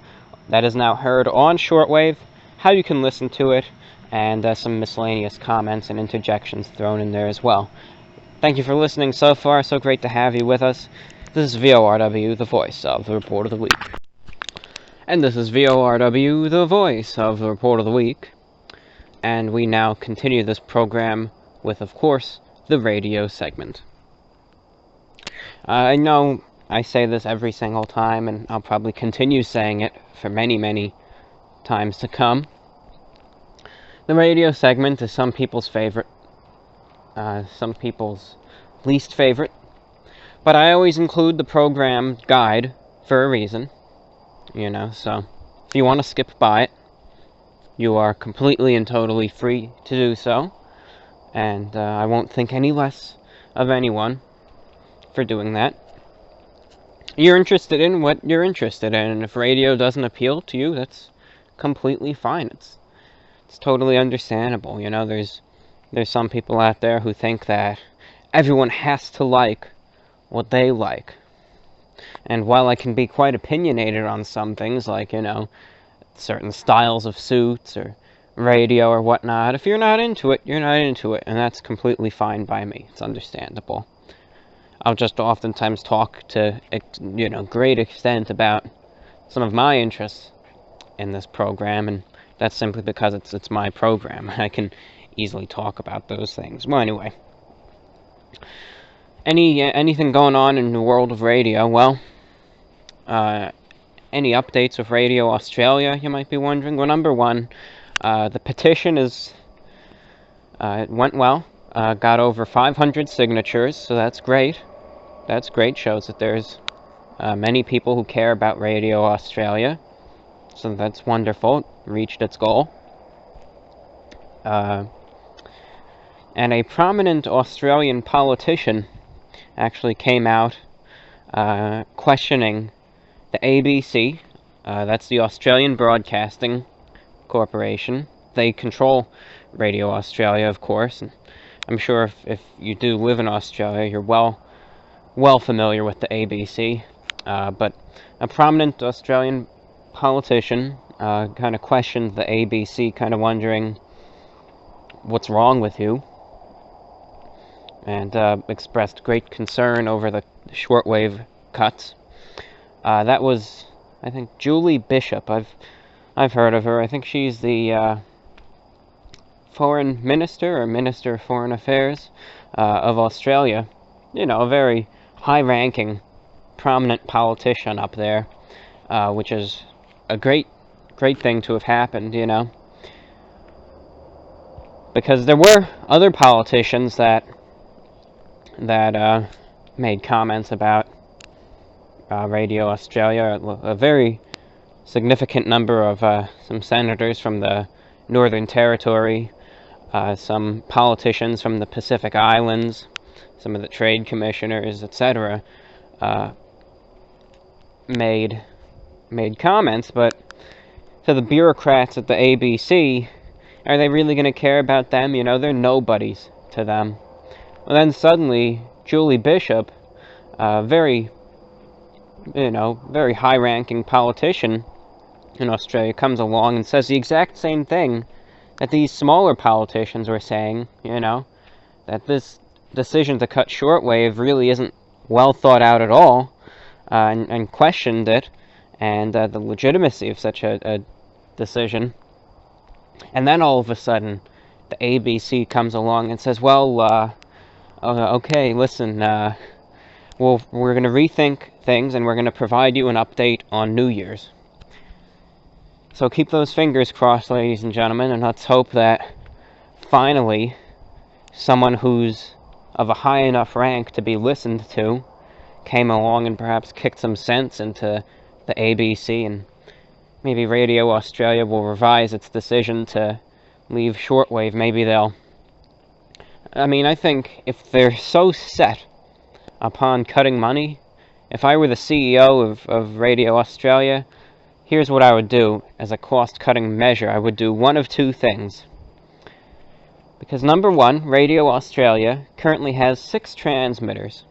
that is now heard on shortwave, how you can listen to it, and some miscellaneous comments and interjections thrown in there as well. Thank you for listening so far. So great to have you with us. This is VORW, the voice of the Report of the Week. And this is VORW, the voice of the Report of the Week. And we now continue this program with, of course, the radio segment. I know I say this every single time, and I'll probably continue saying it for many, many times to come. The radio segment is some people's favorite, some people's least favorite. But I always include the program guide for a reason. You know, so if you want to skip by it, you are completely and totally free to do so, and I won't think any less of anyone for doing that. You're interested in what you're interested in, and if radio doesn't appeal to you, that's completely fine. It's totally understandable. You know, there's some people out there who think that everyone has to like what they like. And while I can be quite opinionated on some things, like, you know, certain styles of suits or radio or whatnot, if you're not into it, you're not into it, and that's completely fine by me. It's understandable. I'll just oftentimes talk to, you know, great extent about some of my interests in this program, and that's simply because it's my program. I can easily talk about those things. Well, anyway. Anything going on in the world of radio? Well, any updates of Radio Australia, you might be wondering? Well, number one, the petition it went well. Got over 500 signatures, so that's great. That's great. Shows that there's many people who care about Radio Australia, so that's wonderful. It reached its goal. And a prominent Australian politician actually came out questioning the ABC, that's the Australian Broadcasting Corporation. They control Radio Australia, of course, and I'm sure if you do live in Australia, you're well familiar with the ABC, but a prominent Australian politician kind of questioned the ABC, kind of wondering what's wrong with you, and expressed great concern over the shortwave cuts. That was, I think, Julie Bishop. I've heard of her. I think she's the Foreign Minister or Minister of Foreign Affairs of Australia. You know, a very high-ranking, prominent politician up there, which is a great thing to have happened, you know. Because there were other politicians that made comments about Radio Australia. A very significant number of some senators from the Northern Territory, some politicians from the Pacific Islands, some of the trade commissioners, etc., made comments. But to the bureaucrats at the ABC, are they really going to care about them? You know, they're nobodies to them. Well, then suddenly, Julie Bishop, very high-ranking politician, in Australia comes along and says the exact same thing that these smaller politicians were saying, you know, that this decision to cut shortwave really isn't well thought out at all, and questioned it, and the legitimacy of such a decision. And then all of a sudden, the ABC comes along and says, well, okay, listen, we're going to rethink things, and we're going to provide you an update on New Year's. So keep those fingers crossed, ladies and gentlemen, and let's hope that finally someone who's of a high enough rank to be listened to came along and perhaps kicked some sense into the ABC, and maybe Radio Australia will revise its decision to leave shortwave. Maybe they'll... I mean, I think if they're so set upon cutting money, if I were the CEO of Radio Australia, here's what I would do as a cost-cutting measure. I would do one of two things. Because number one, Radio Australia currently has 6 transmitters.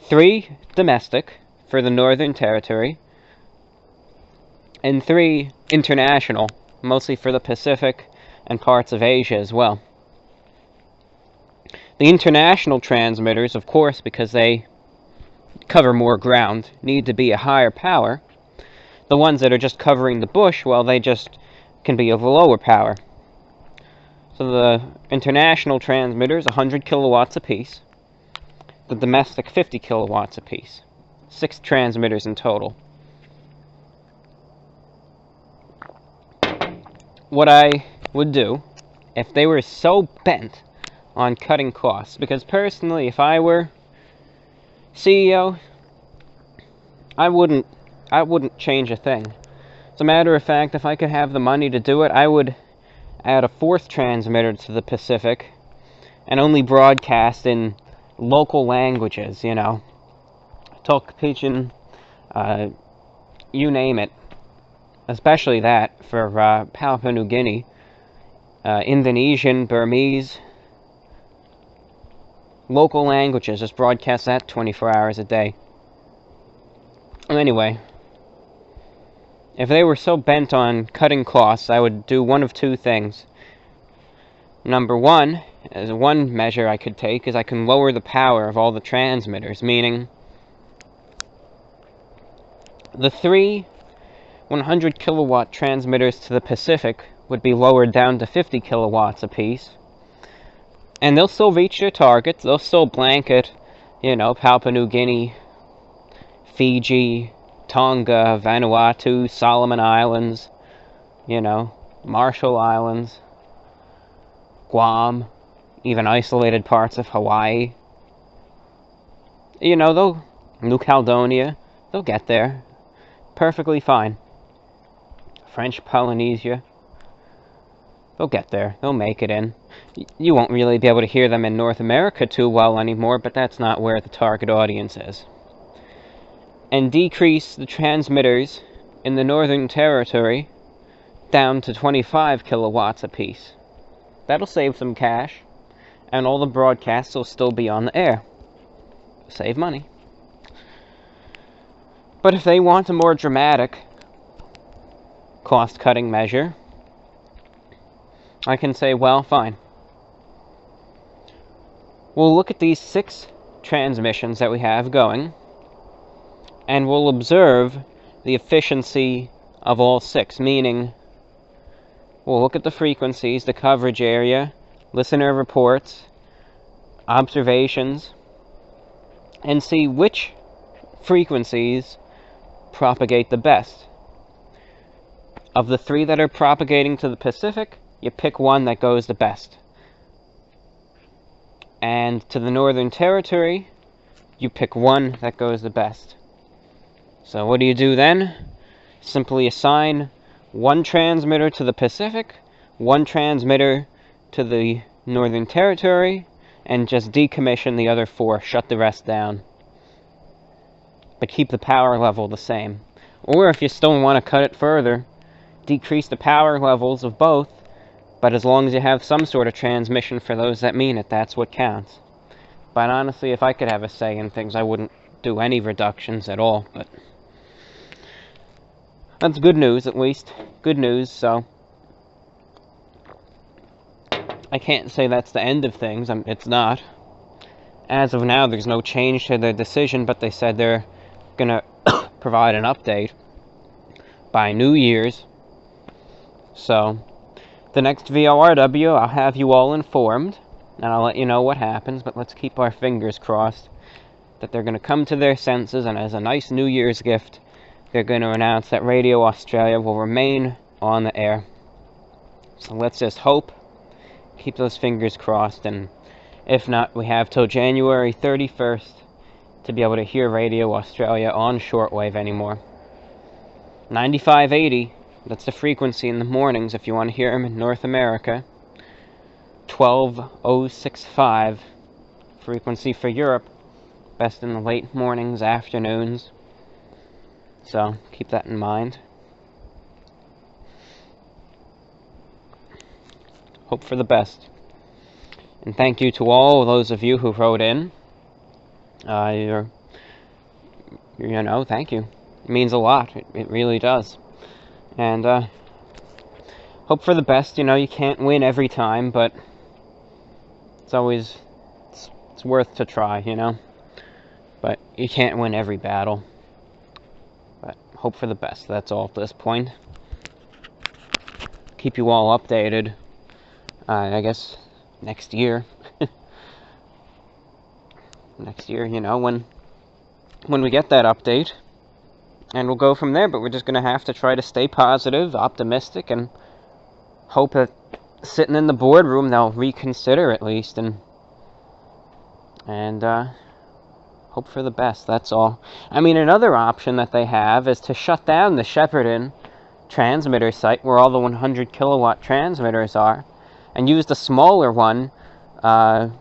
3 domestic for the Northern Territory, and 3 international, mostly for the Pacific and parts of Asia as well. The international transmitters, of course, because they cover more ground, need to be a higher power. The ones that are just covering the bush, well, they just can be of a lower power. So the international transmitters, 100 kilowatts apiece. The domestic, 50 kilowatts apiece. 6 transmitters in total. What I would do, if they were so bent on cutting costs, because personally, if I were CEO, I wouldn't change a thing. As a matter of fact, if I could have the money to do it, I would add a 4th transmitter to the Pacific and only broadcast in local languages, you know. Talk Pidgin, you name it. Especially that for Papua New Guinea. Indonesian, Burmese, local languages, just broadcast that 24 hours a day. Anyway, if they were so bent on cutting costs, I would do one of two things. Number one, as one measure I could take, is I can lower the power of all the transmitters, meaning the 3 100 kilowatt transmitters to the Pacific would be lowered down to 50 kilowatts apiece. And they'll still reach their targets. They'll still blanket, you know, Papua New Guinea, Fiji, Tonga, Vanuatu, Solomon Islands, you know, Marshall Islands, Guam, even isolated parts of Hawaii. You know, New Caledonia, they'll get there. Perfectly fine. French Polynesia, they'll get there. They'll make it in. You won't really be able to hear them in North America too well anymore, but that's not where the target audience is. And decrease the transmitters in the Northern Territory down to 25 kilowatts apiece. That'll save some cash, and all the broadcasts will still be on the air. Save money. But if they want a more dramatic cost-cutting measure, I can say, well, fine. We'll look at these 6 transmissions that we have going, and we'll observe the efficiency of all 6, meaning we'll look at the frequencies, the coverage area, listener reports, observations, and see which frequencies propagate the best. Of the 3 that are propagating to the Pacific, you pick one that goes the best. And to the Northern Territory, you pick one that goes the best. So what do you do then? Simply assign one transmitter to the Pacific, one transmitter to the Northern Territory, and just decommission the other 4, shut the rest down. But keep the power level the same. Or if you still want to cut it further, decrease the power levels of both, but as long as you have some sort of transmission for those that mean it, that's what counts. But honestly, if I could have a say in things, I wouldn't do any reductions at all. But That's good news, at least. Good news, so I can't say that's the end of things. It's not. As of now, there's no change to their decision, but they said they're gonna provide an update by New Year's. So, the next VORW, I'll have you all informed, and I'll let you know what happens, but let's keep our fingers crossed that they're going to come to their senses, and as a nice New Year's gift, they're going to announce that Radio Australia will remain on the air. So let's just hope, keep those fingers crossed, and if not, we have till January 31st to be able to hear Radio Australia on shortwave anymore. 9580, that's the frequency in the mornings if you want to hear them in North America. 12065, frequency for Europe, best in the late mornings, afternoons. So, keep that in mind. Hope for the best. And thank you to all those of you who wrote in. You know, thank you. It means a lot. It really does. And, hope for the best. You know, you can't win every time, but it's always, it's worth to try, you know? But you can't win every battle. But hope for the best. That's all at this point. Keep you all updated. I guess next year. Next year, you know, when we get that update. And we'll go from there, but we're just going to have to try to stay positive, optimistic, and hope that sitting in the boardroom they'll reconsider at least, and hope for the best, that's all. I mean, another option that they have is to shut down the Shepparton transmitter site where all the 100 kilowatt transmitters are, and use the smaller one, the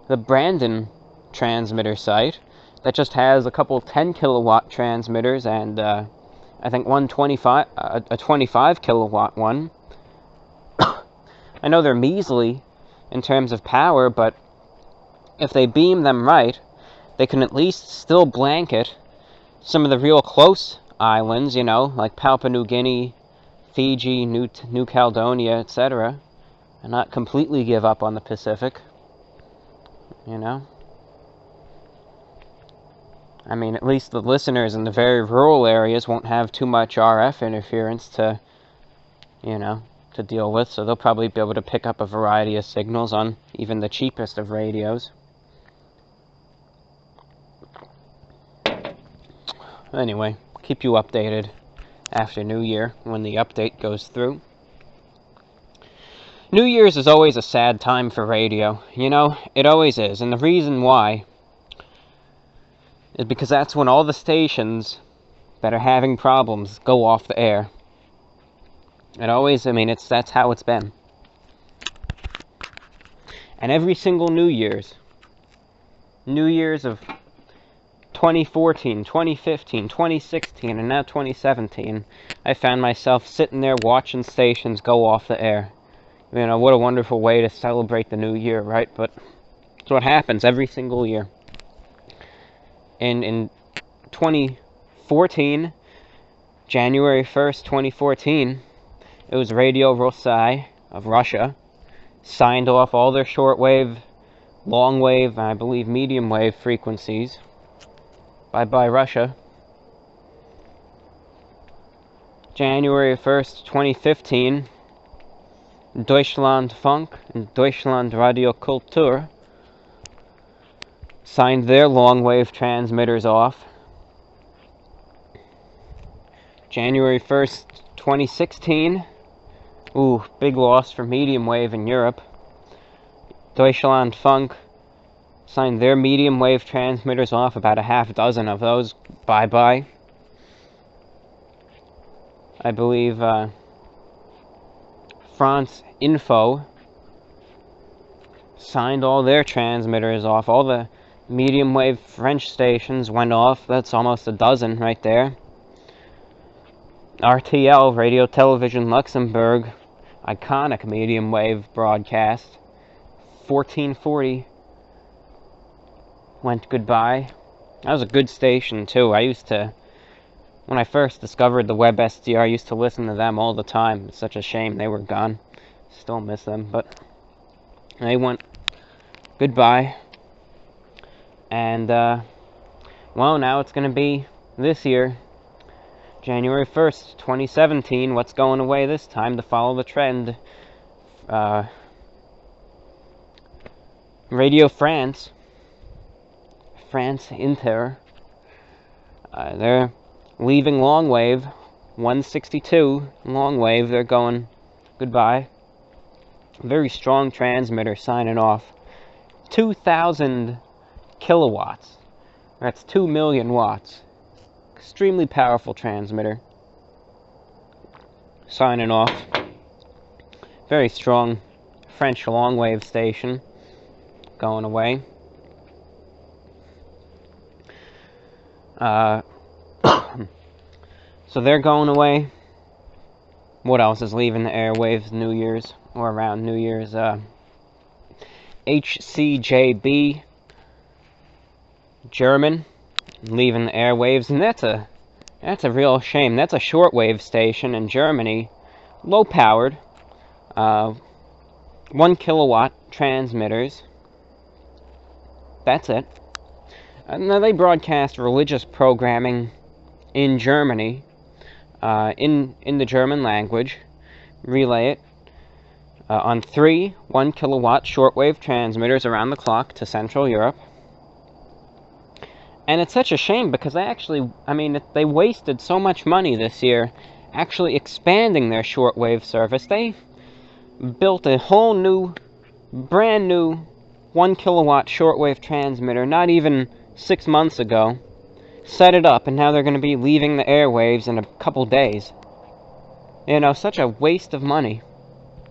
Brandon transmitter site, that just has a couple 10 kilowatt transmitters and I think a 25 kilowatt one. I know they're measly in terms of power, but if they beam them right, they can at least still blanket some of the real close islands, you know, like Papua New Guinea, Fiji, New Caledonia, etc., and not completely give up on the Pacific, you know. I mean, at least the listeners in the very rural areas won't have too much RF interference to, you know, to deal with, so they'll probably be able to pick up a variety of signals on even the cheapest of radios. Anyway, keep you updated after New Year when the update goes through. New Year's is always a sad time for radio, you know, it always is, and the reason why is because that's when all the stations that are having problems go off the air. It always, I mean, that's how it's been. And every single New Year's of 2014, 2015, 2016, and now 2017, I found myself sitting there watching stations go off the air. You know, what a wonderful way to celebrate the new year, right? But it's what happens every single year. In 2014, January 1st, 2014, it was Radio Rosai of Russia, signed off all their shortwave, long wave, and I believe medium wave frequencies. Bye-bye, Russia. January 1st, 2015, Deutschlandfunk and Deutschland Radio Kultur signed their long-wave transmitters off. January 1st, 2016, big loss for medium wave in Europe. Deutschlandfunk signed their medium wave transmitters off, about a half dozen of those. Bye-bye. I believe France Info signed all their transmitters off. All the medium wave French stations went off. That's almost a dozen right there. RTL, Radio Television Luxembourg, iconic medium wave broadcast. 1440 went goodbye. That was a good station too. I used to when I first discovered the WebSDR, I used to listen to them all the time. It's such a shame they were gone. Still miss them, but they went goodbye. And, well, now it's going to be this year, January 1st, 2017. What's going away this time to follow the trend? Radio France Inter, they're leaving longwave, 162 longwave, they're going goodbye. Very strong transmitter signing off. 2,000 kilowatts. That's 2 million watts. Extremely powerful transmitter. Signing off. Very strong French longwave station. Going away. So they're going away. What else is leaving the airwaves New Year's, or around New Year's? HCJB, German, leaving the airwaves, and that's a real shame. That's a shortwave station in Germany, low-powered, 1 kilowatt transmitters. That's it. Now they broadcast religious programming in Germany, in the German language, relay it on 3 1 kilowatt shortwave transmitters around the clock to Central Europe. And it's such a shame because they wasted so much money this year actually expanding their shortwave service. They built a whole new, brand new 1 kilowatt shortwave transmitter not even 6 months ago. Set it up, and now they're going to be leaving the airwaves in a couple days. You know, such a waste of money.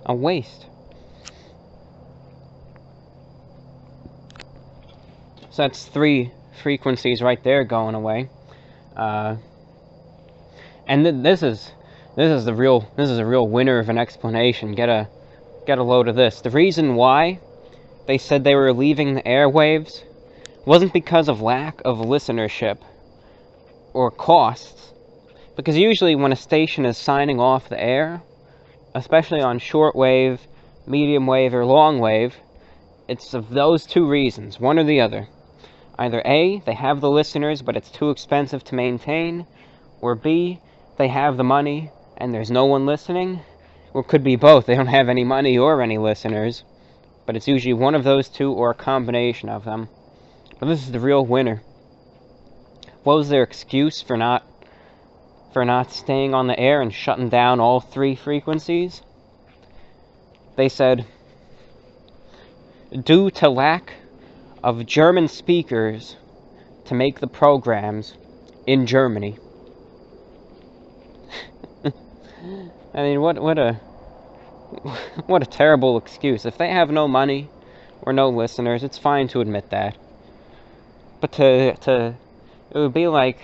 A waste. So that's 3 frequencies right there going away. And this is a real winner of an explanation. Get a load of this. The reason why they said they were leaving the airwaves wasn't because of lack of listenership or costs, because usually when a station is signing off the air, especially on shortwave, medium wave, or long wave, it's of those 2 reasons, one or the other. Either A, they have the listeners, but it's too expensive to maintain, or B, they have the money, and there's no one listening, or it could be both. They don't have any money or any listeners, but it's usually one of those 2 or a combination of them. But this is the real winner. What was their excuse for not staying on the air and shutting down all 3 frequencies? They said, due to lack of German speakers to make the programs in Germany. I mean, what a terrible excuse. If they have no money or no listeners, it's fine to admit that. But it would be like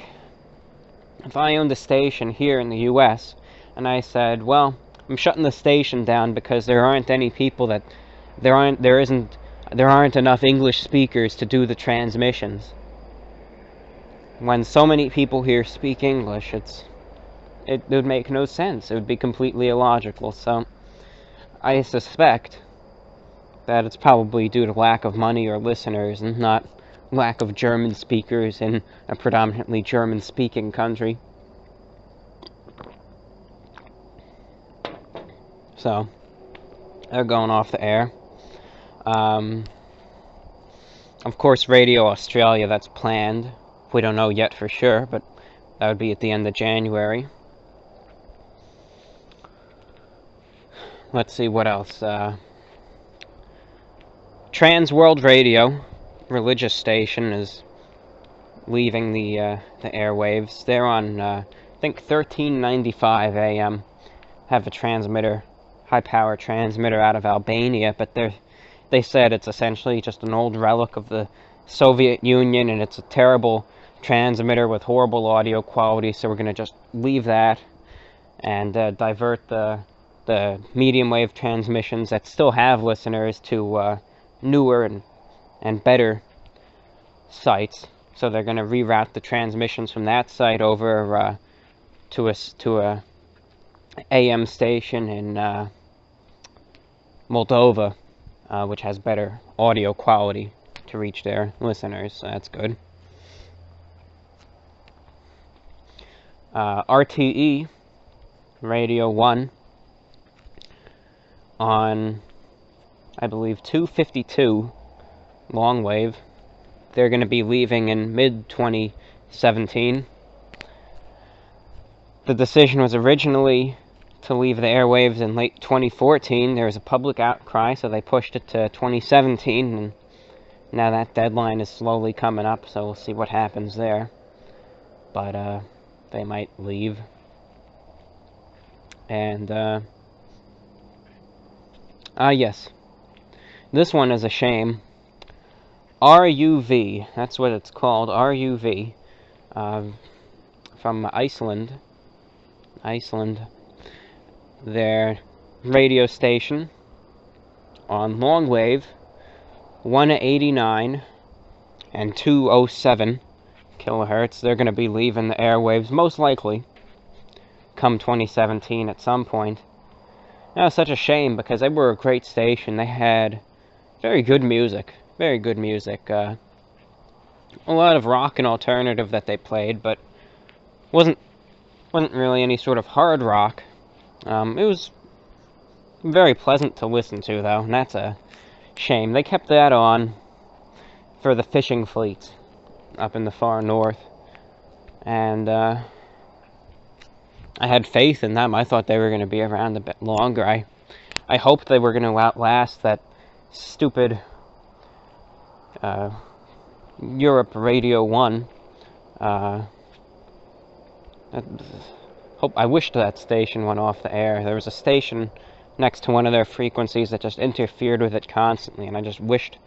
if I owned a station here in the US and I said, well, I'm shutting the station down because there aren't any people that there aren't enough English speakers to do the transmissions. When so many people here speak English, it would make no sense. It would be completely illogical. So I suspect that it's probably due to lack of money or listeners and not lack of German speakers in a predominantly German-speaking country. So, they're going off the air. Of course, Radio Australia, that's planned. We don't know yet for sure, but that would be at the end of January. Let's see what else. Trans World Radio, religious station, is leaving the airwaves. They're on, I think, 1395 AM. Have a transmitter, high-power transmitter out of Albania, but they said it's essentially just an old relic of the Soviet Union, and it's a terrible transmitter with horrible audio quality, so we're going to just leave that and divert the medium wave transmissions that still have listeners to newer and better sites. So they're going to reroute the transmissions from that site over to a AM station in Moldova, which has better audio quality to reach their listeners, so that's good. RTE Radio 1 on, I believe, 252 long wave. They're going to be leaving in mid-2017. The decision was originally to leave the airwaves in late 2014. There was a public outcry, so they pushed it to 2017, and now that deadline is slowly coming up, so we'll see what happens there. But they might leave. And yes, this one is a shame. RUV, that's what it's called, RUV, from Iceland, their radio station on long wave, 189 and 207 kilohertz. They're going to be leaving the airwaves, most likely, come 2017 at some point. Now, it's such a shame, because they were a great station. They had very good music. A lot of rock and alternative that they played, but wasn't really any sort of hard rock. It was very pleasant to listen to, though, and that's a shame. They kept that on for the fishing fleets up in the far north, and I had faith in them. I thought they were going to be around a bit longer. I hoped they were going to outlast that stupid Europe Radio 1. I wished that station went off the air. There was a station next to one of their frequencies that just interfered with it constantly, and I just wished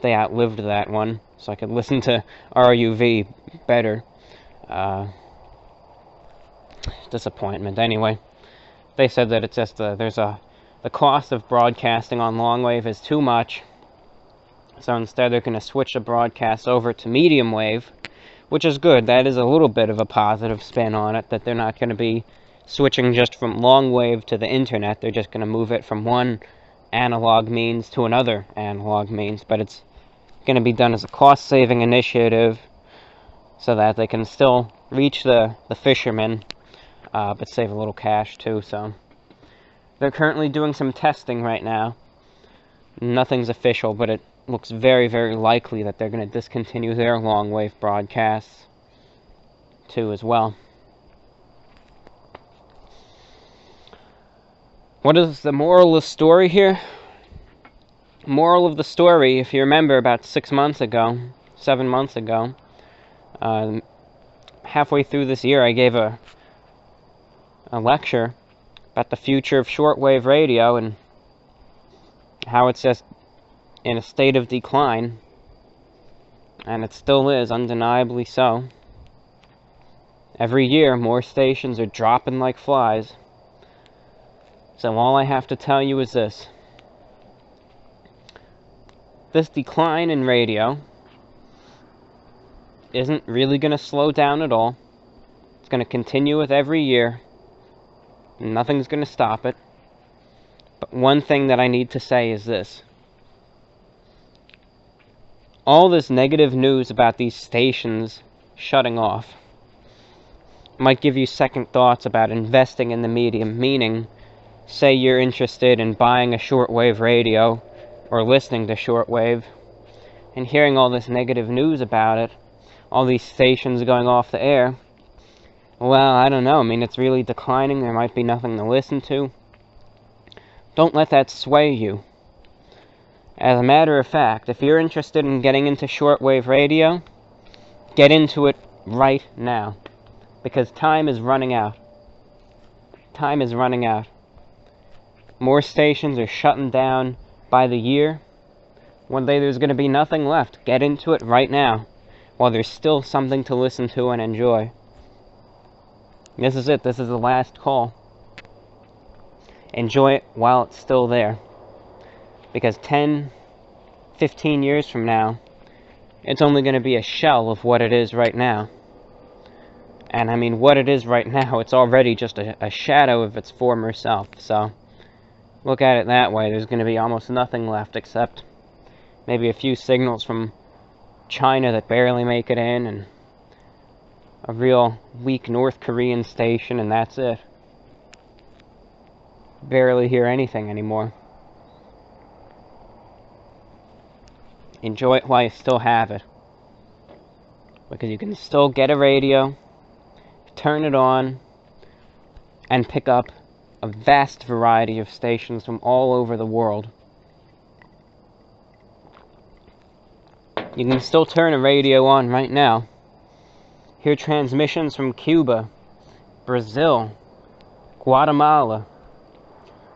they outlived that one so I could listen to RUV better. Disappointment. Anyway, they said that it's just the cost of broadcasting on long wave is too much. So instead they're going to switch the broadcast over to medium wave, which is good. That is a little bit of a positive spin on it, that they're not going to be switching just from long wave to the internet. They're just going to move it from one analog means to another analog means, but it's going to be done as a cost-saving initiative so that they can still reach the fishermen, but save a little cash too. So they're currently doing some testing right now. Nothing's official, but it looks very, very likely that they're going to discontinue their long-wave broadcasts too as well. What is the moral of the story here? Moral of the story, if you remember, about 7 months ago, halfway through this year, I gave a lecture about the future of shortwave radio and how it's just in a state of decline, and it still is, undeniably so. Every year, more stations are dropping like flies. So all I have to tell you is this. This decline in radio isn't really going to slow down at all. It's going to continue with every year. Nothing's going to stop it. But one thing that I need to say is this. All this negative news about these stations shutting off might give you second thoughts about investing in the medium, meaning, say you're interested in buying a shortwave radio or listening to shortwave, and hearing all this negative news about it, all these stations going off the air, well, I don't know. I mean, it's really declining. There might be nothing to listen to. Don't let that sway you. As a matter of fact, if you're interested in getting into shortwave radio, get into it right now. Because time is running out. Time is running out. More stations are shutting down by the year. One day there's going to be nothing left. Get into it right now, while there's still something to listen to and enjoy. This is it. This is the last call. Enjoy it while it's still there. Because 10, 15 years from now, it's only going to be a shell of what it is right now. And I mean, what it is right now, it's already just a shadow of its former self. So, look at it that way. There's going to be almost nothing left except maybe a few signals from China that barely make it in, and a real weak North Korean station, and that's it. Barely hear anything anymore. Enjoy it while you still have it, because you can still get a radio, turn it on, and pick up a vast variety of stations from all over the world. You can still turn a radio on right now, hear transmissions from Cuba, Brazil, Guatemala,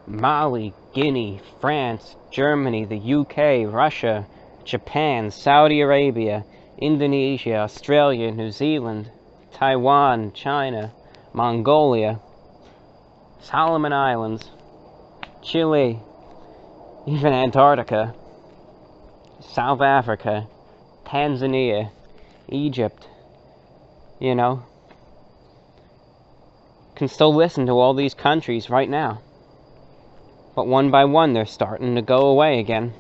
Mali, Guinea, France, Germany, the UK, Russia, Japan, Saudi Arabia, Indonesia, Australia, New Zealand, Taiwan, China, Mongolia, Solomon Islands, Chile, even Antarctica, South Africa, Tanzania, Egypt, you know. Can still listen to all these countries right now. But one by one, they're starting to go away again.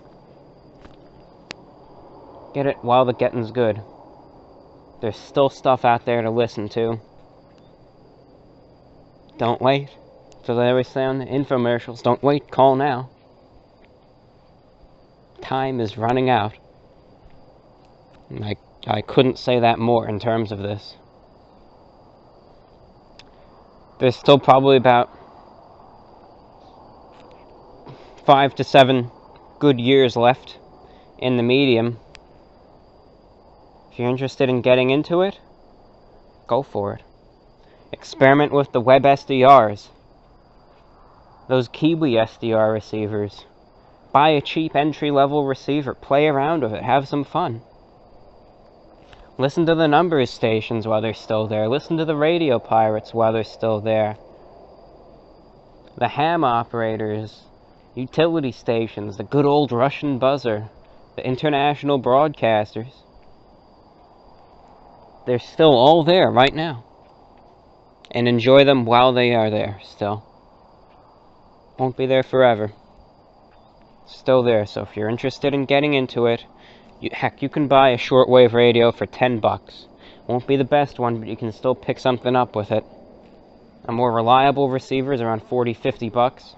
Get it while the getting's good. There's still stuff out there to listen to. Don't wait. So they always say on the infomercials, don't wait, call now. Time is running out. And I couldn't say that more in terms of this. There's still probably about 5 to 7 good years left in the medium. If you're interested in getting into it, go for it. Experiment with the web SDRs. Those Kiwi SDR receivers. Buy a cheap entry-level receiver. Play around with it. Have some fun. Listen to the numbers stations while they're still there. Listen to the radio pirates while they're still there. The ham operators, utility stations, the good old Russian buzzer, the international broadcasters. They're still all there right now. And enjoy them while they are there still. Won't be there forever. Still there, so if you're interested in getting into it, heck, you can buy a shortwave radio for $10. Won't be the best one, but you can still pick something up with it. A more reliable receiver is around $40-50.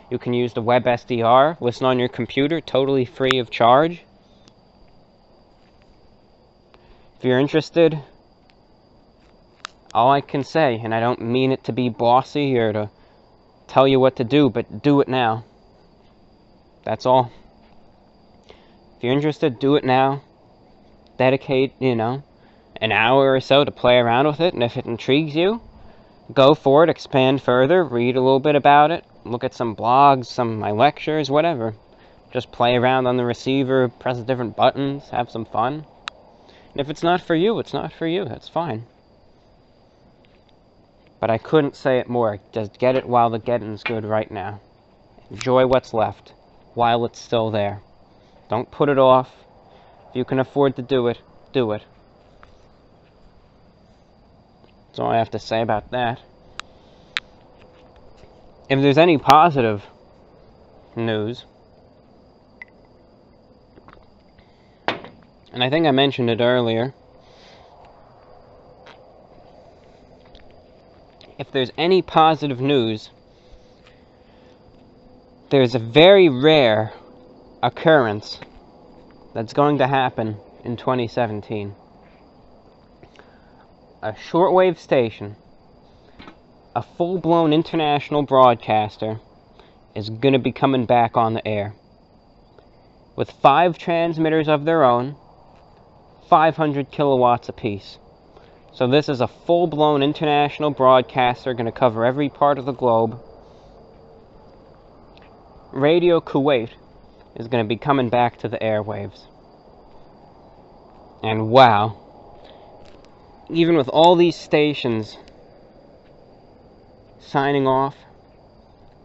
You can use the web SDR, listen on your computer, totally free of charge. If you're interested, all I can say, and I don't mean it to be bossy or to tell you what to do, but do it now. That's all. If you're interested, do it now. Dedicate, an hour or so to play around with it, and if it intrigues you, go for it, expand further, read a little bit about it, look at some blogs, some of my lectures, whatever. Just play around on the receiver, press different buttons, have some fun. And if it's not for you, it's not for you. That's fine. But I couldn't say it more. Just get it while the getting's good right now. Enjoy what's left while it's still there. Don't put it off. If you can afford to do it, do it. That's all I have to say about that. If there's any positive news, and I think I mentioned it earlier, if there's any positive news, there's a very rare occurrence that's going to happen in 2017. A shortwave station, a full-blown international broadcaster, is going to be coming back on the air. With 5 transmitters of their own, 500 kilowatts apiece. So this is a full-blown international broadcaster going to cover every part of the globe. Radio Kuwait is going to be coming back to the airwaves. And wow, even with all these stations signing off,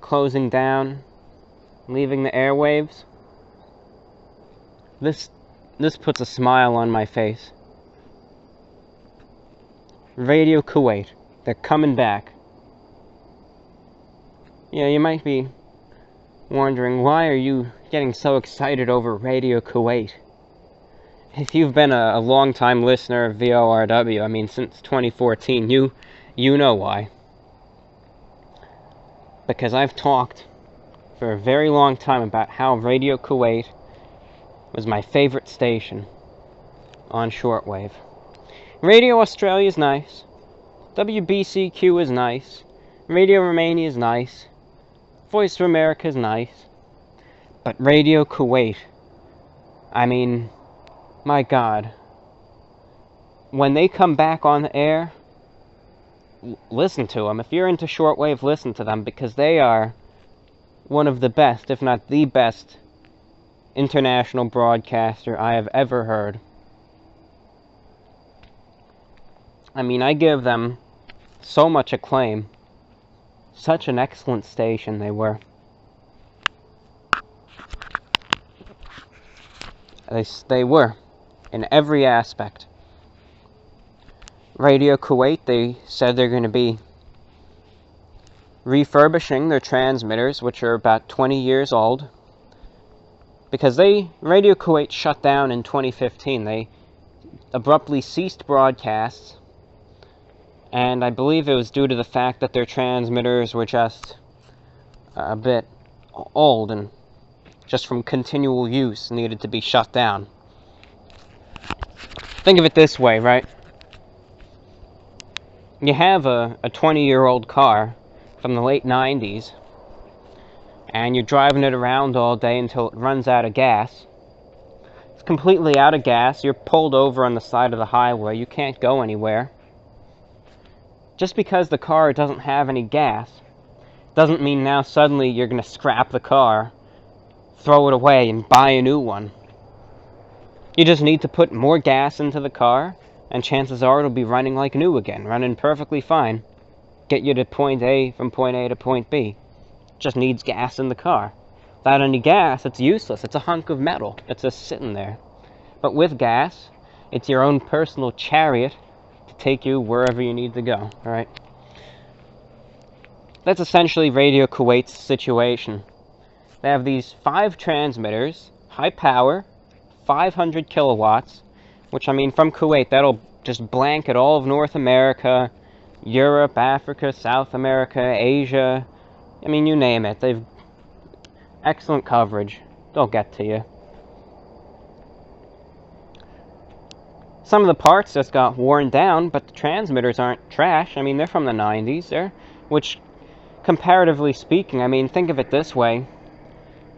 closing down, leaving the airwaves, this puts a smile on my face. Radio Kuwait. They're coming back. Yeah, you might be wondering, why are you getting so excited over Radio Kuwait? If you've been a long-time listener of VORW, I mean, since 2014, you know why. Because I've talked for a very long time about how Radio Kuwait was my favorite station on shortwave. Radio Australia is nice. WBCQ is nice. Radio Romania is nice. Voice of America is nice. But Radio Kuwait, I mean, my God. When they come back on the air, listen to them. If you're into shortwave, listen to them, because they are one of the best, if not the best, international broadcaster I have ever heard. I mean, I give them so much acclaim. Such an excellent station they were. They were, in every aspect. Radio Kuwait, they said they're going to be refurbishing their transmitters, which are about 20 years old. Because Radio Kuwait shut down in 2015. They abruptly ceased broadcasts. And I believe it was due to the fact that their transmitters were just a bit old and just from continual use needed to be shut down. Think of it this way, right? You have a 20-year-old car from the late 90s, and you're driving it around all day until it runs out of gas. It's completely out of gas. You're pulled over on the side of the highway. You can't go anywhere. Just because the car doesn't have any gas doesn't mean now suddenly you're going to scrap the car, throw it away, and buy a new one. You just need to put more gas into the car, and chances are it'll be running like new again, running perfectly fine. Get you to point A from point A to point B. Just needs gas in the car. Without any gas, it's useless. It's a hunk of metal. It's just sitting there. But with gas, it's your own personal chariot to take you wherever you need to go, right? That's essentially Radio Kuwait's situation. They have these 5 transmitters, high power, 500 kilowatts, which, I mean, from Kuwait, that'll just blanket all of North America, Europe, Africa, South America, Asia. I mean, you name it. They've excellent coverage. They'll get to you. Some of the parts just got worn down, but the transmitters aren't trash. I mean, they're from the 90s, which, comparatively speaking, I mean, think of it this way.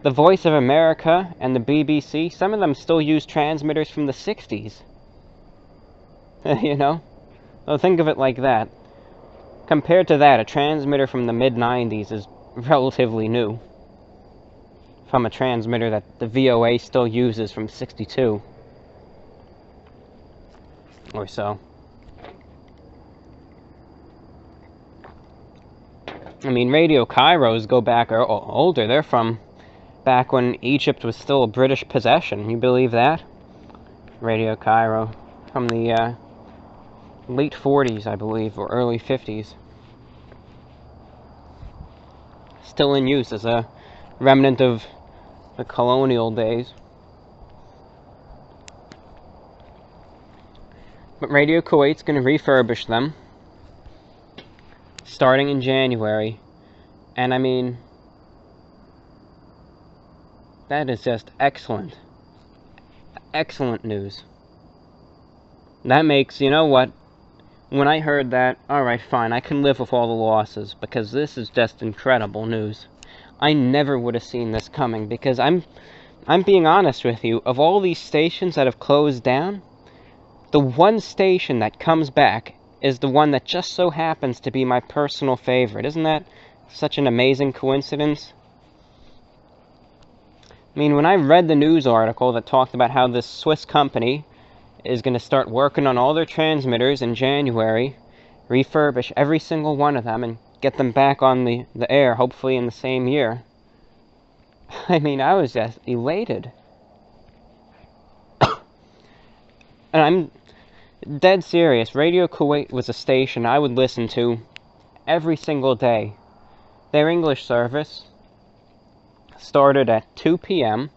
The Voice of America and the BBC, some of them still use transmitters from the 60s. You know? Well, think of it like that. Compared to that, a transmitter from the mid-90s is relatively new. From a transmitter that the VOA still uses from 62. Or so. I mean, Radio Cairo's go back older. They're from back when Egypt was still a British possession. You believe that? Radio Cairo. From the late 40s, I believe, or early 50s. Still in use as a remnant of the colonial days. But Radio Kuwait's going to refurbish them starting in January. And I mean, that is just excellent. Excellent news. That makes, you know what? When I heard that, alright, fine, I can live with all the losses, because this is just incredible news. I never would have seen this coming, because I'm being honest with you, of all these stations that have closed down, the one station that comes back is the one that just so happens to be my personal favorite. Isn't that such an amazing coincidence? I mean, when I read the news article that talked about how this Swiss company is going to start working on all their transmitters in January, refurbish every single one of them, and get them back on the air, hopefully in the same year. I mean, I was just elated. And Dead serious, Radio Kuwait was a station I would listen to every single day. Their English service started at 2 p.m.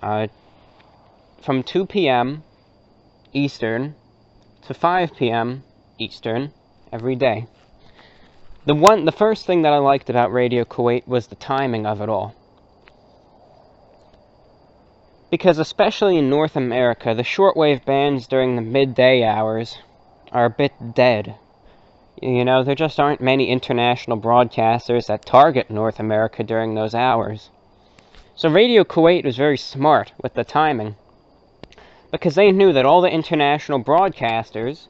From 2 p.m. Eastern to 5 p.m. Eastern every day. The first thing that I liked about Radio Kuwait was the timing of it all. Because especially in North America, the shortwave bands during the midday hours are a bit dead. You know, there just aren't many international broadcasters that target North America during those hours. So Radio Kuwait was very smart with the timing, because they knew that all the international broadcasters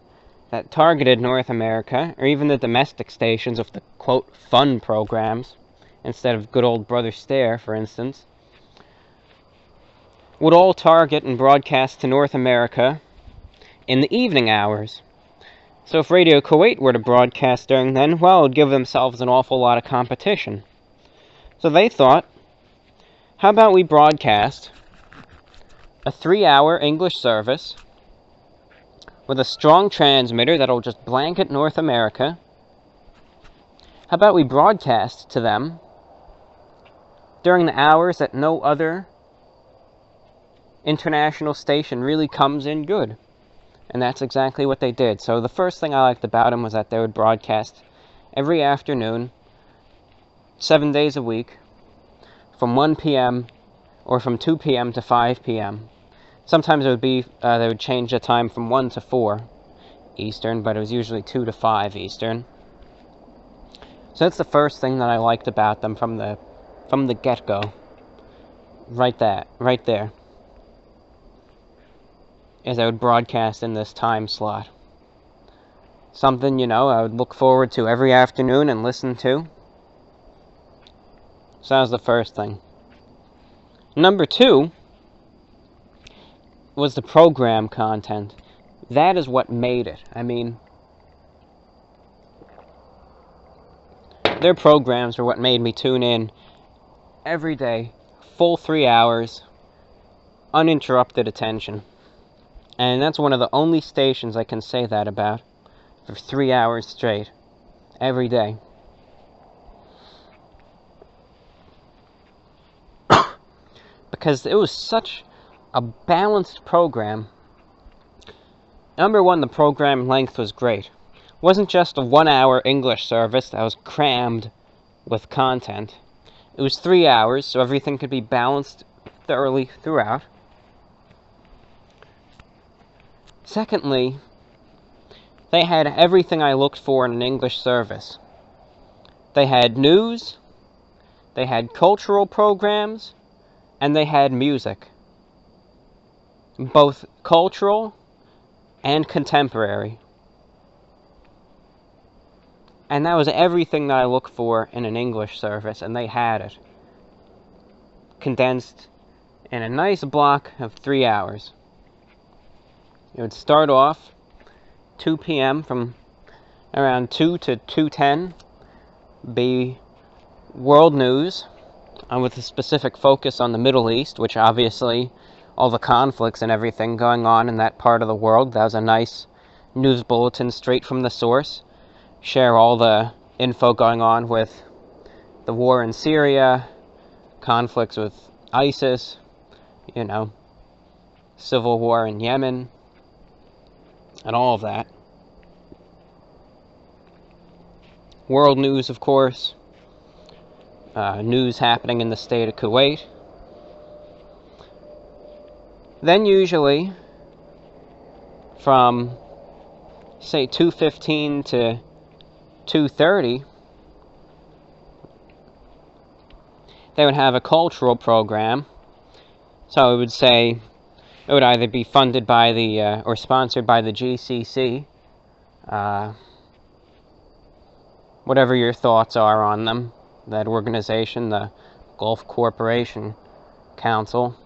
that targeted North America, or even the domestic stations of the, quote, fun programs, instead of good old Brother Stare, for instance, would all target and broadcast to North America in the evening hours. So if Radio Kuwait were to broadcast during then, well, it would give themselves an awful lot of competition. So they thought, how about we broadcast a 3-hour English service with a strong transmitter that'll just blanket North America. How about we broadcast to them during the hours that no other international station really comes in good? And that's exactly what they did. So the first thing I liked about them was that they would broadcast every afternoon, 7 days a week, from 1 p.m. or from 2 p.m. to 5 p.m. Sometimes it would be, they would change the time from 1 to 4 Eastern, but it was usually 2 to 5 Eastern. So that's the first thing that I liked about them from the get-go. Right there. Is I would broadcast in this time slot. Something, you know, I would look forward to every afternoon and listen to. So that was the first thing. Number 2 was the program content. That is what made it. I mean, their programs are what made me tune in every day, full 3 hours, uninterrupted attention. And that's one of the only stations I can say that about, for 3 hours straight, every day. Because it was such a balanced program. Number one, the program length was great. It wasn't just a 1-hour English service that was crammed with content. It was 3 hours, so everything could be balanced thoroughly throughout. Secondly, they had everything I looked for in an English service. They had news, they had cultural programs, and they had music. Both cultural and contemporary. And that was everything that I looked for in an English service, and they had it. Condensed in a nice block of 3 hours. It would start off 2 p.m. from around 2 to 2:10, be world news, with a specific focus on the Middle East, which obviously all the conflicts and everything going on in that part of the world. That was a nice news bulletin straight from the source. Share all the info going on with the war in Syria, conflicts with ISIS, you know, civil war in Yemen, and all of that. World news, of course. News happening in the state of Kuwait. Then usually, from, say, 2:15 to 2:30, they would have a cultural program. So it would say, it would either be funded by the, or sponsored by the GCC, whatever your thoughts are on them, that organization, the Gulf Cooperation Council.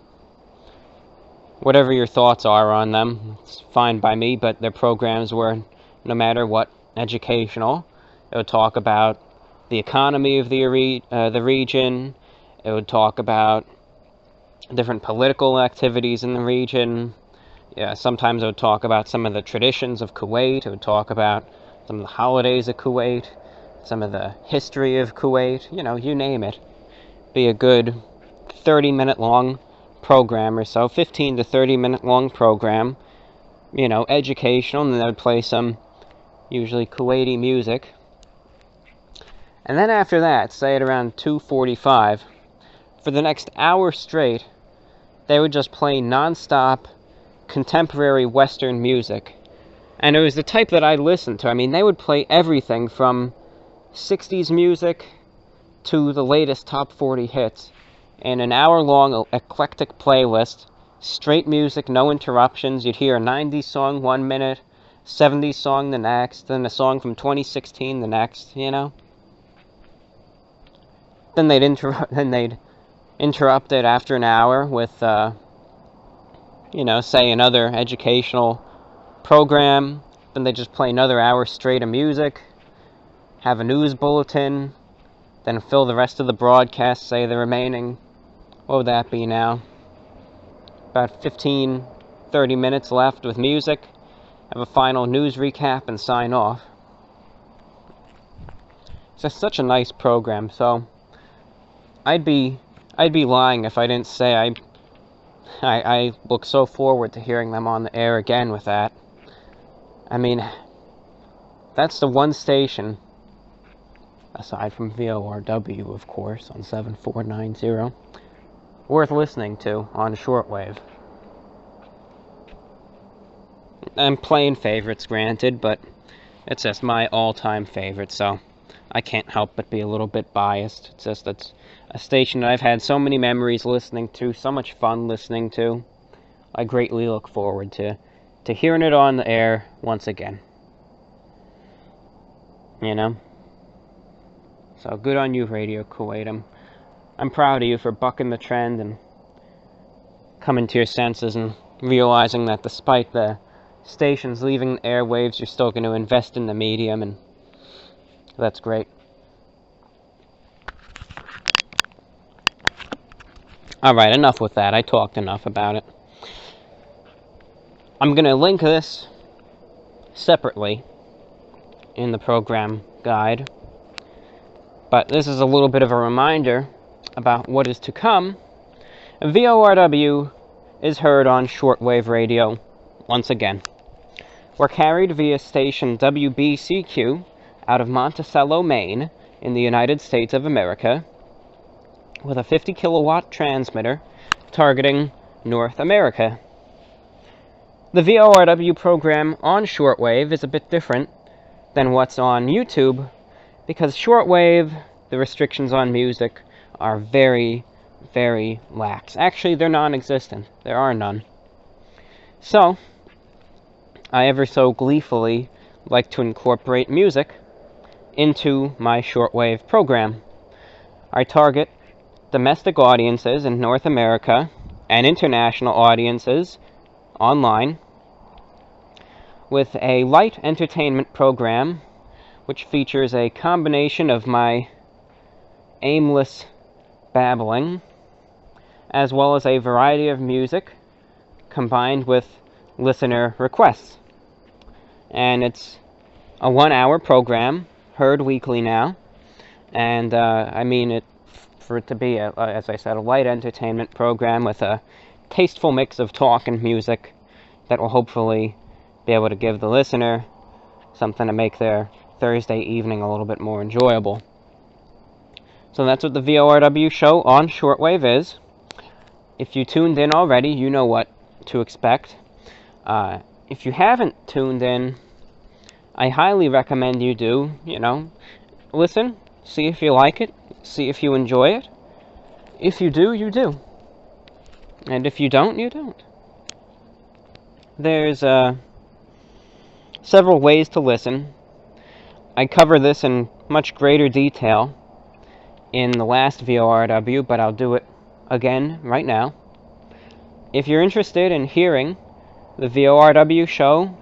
Whatever your thoughts are on them, it's fine by me, but their programs were, no matter what, educational. It would talk about the economy of the region. It would talk about different political activities in the region, Yeah, sometimes it would talk about some of the traditions of Kuwait. It would talk about some of the holidays of Kuwait, some of the history of Kuwait, you know, you name it. Be a good 30-minute long program or so, 15 to 30-minute long program, you know, educational, and then they would play some usually Kuwaiti music. And then after that, say at around 2:45, for the next hour straight, they would just play non-stop contemporary Western music. And it was the type that I listened to. I mean, they would play everything from 60s music to the latest top 40 hits in an hour-long eclectic playlist. Straight music, no interruptions. You'd hear a 90s song 1 minute, 70s song the next, then a song from 2016 the next, you know? Then they'd interrupt it after an hour with, you know, say another educational program. Then they just play another hour straight of music, have a news bulletin, then fill the rest of the broadcast, say the remaining, what would that be now? About 15, 30 minutes left with music, have a final news recap, and sign off. It's just such a nice program, so I'd be lying if I didn't say I look so forward to hearing them on the air again with that. I mean, that's the one station, aside from VORW, of course, on 7490, worth listening to on shortwave. I'm playing favorites, granted, but it's just my all-time favorite, so I can't help but be a little bit biased. It's just it's a station that I've had so many memories listening to, so much fun listening to. I greatly look forward to hearing it on the air once again. You know? So good on you, Radio Kuwait. I'm proud of you for bucking the trend and coming to your senses and realizing that despite the stations leaving the airwaves, you're still going to invest in the medium, and that's great. Alright, enough with that. I talked enough about it. I'm going to link this separately in the program guide, but this is a little bit of a reminder about what is to come. VORW is heard on shortwave radio once again. We're carried via station WBCQ out of Monticello, Maine, in the United States of America, with a 50 kilowatt transmitter targeting North America. The VORW program on shortwave is a bit different than what's on YouTube, because shortwave, the restrictions on music are very, very lax. Actually, they're non-existent. There are none. So, I ever so gleefully like to incorporate music into my shortwave program. I target domestic audiences in North America and international audiences online with a light entertainment program which features a combination of my aimless babbling as well as a variety of music combined with listener requests. And it's a 1-hour program, heard weekly now, and I mean it for it to be, as I said, a light entertainment program with a tasteful mix of talk and music that will hopefully be able to give the listener something to make their Thursday evening a little bit more enjoyable. So that's what the VORW show on shortwave is. If you tuned in already, you know what to expect. If you haven't tuned in, I highly recommend you do, listen, see if you like it, see if you enjoy it. If you do, you do. And if you don't, you don't. There's several ways to listen. I cover this in much greater detail in the last VORW, but I'll do it again right now. If you're interested in hearing the VORW show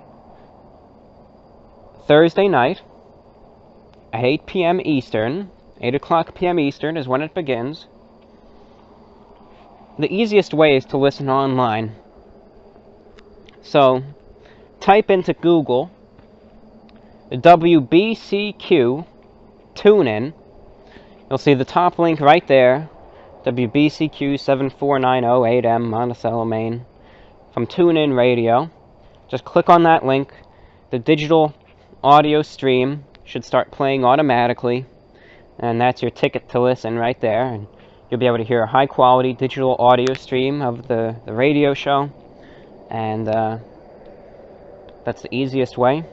Thursday night at 8 p.m. Eastern, 8 o'clock p.m. Eastern is when it begins. The easiest way is to listen online So, type into Google WBCQ TuneIn. You'll see the top link right there, WBCQ 7490 8M Monticello, Maine, from TuneIn Radio. Just click on that link. The digital audio stream should start playing automatically, and that's your ticket to listen right there. And you'll be able to hear a high-quality digital audio stream of the radio show, and that's the easiest way.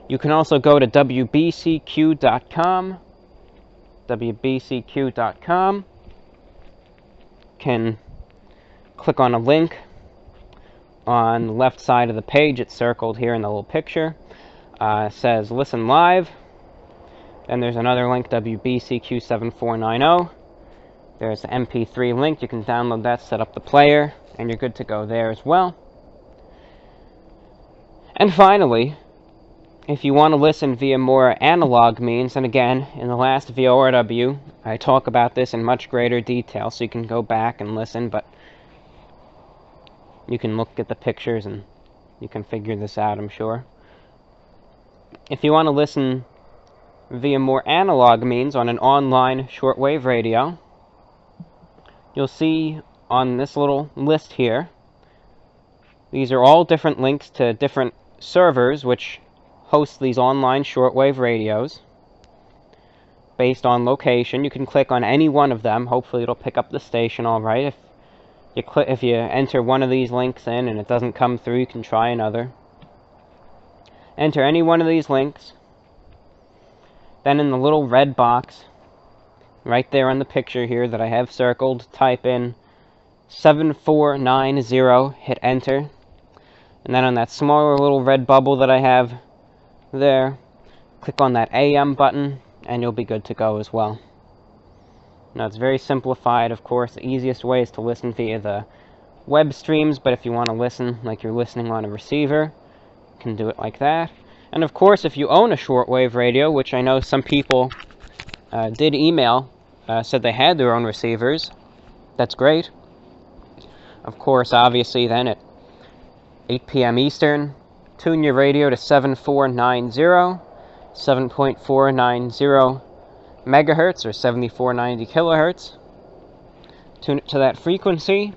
You can also go to WBCQ.com. WBCQ.com. Can click on a link on the left side of the page. It's circled here in the little picture. It says Listen Live. Then there's another link, WBCQ 7490. There's the MP3 link. You can download that, set up the player, and you're good to go there as well. And finally, if you want to listen via more analog means, and again, in the last VORW, I talk about this in much greater detail, so you can go back and listen, but you can look at the pictures and you can figure this out, I'm sure. If you want to listen via more analog means on an online shortwave radio, you'll see on this little list here, these are all different links to different servers which host these online shortwave radios based on location. You can click on any one of them. Hopefully it'll pick up the station all right. If you enter one of these links in and it doesn't come through, you can try another. Enter any one of these links. Then in the little red box right there on the picture here that I have circled, type in 7490, hit enter. And then on that smaller little red bubble that I have there, click on that AM button and you'll be good to go as well. Now it's very simplified, of course. The easiest way is to listen via the web streams, but if you want to listen like you're listening on a receiver, you can do it like that. And of course, if you own a shortwave radio, which I know some people did email, said they had their own receivers, that's great. Of course, obviously then at 8 p.m. Eastern, tune your radio to 7490, 7.490 megahertz or 7490 kilohertz. Tune it to that frequency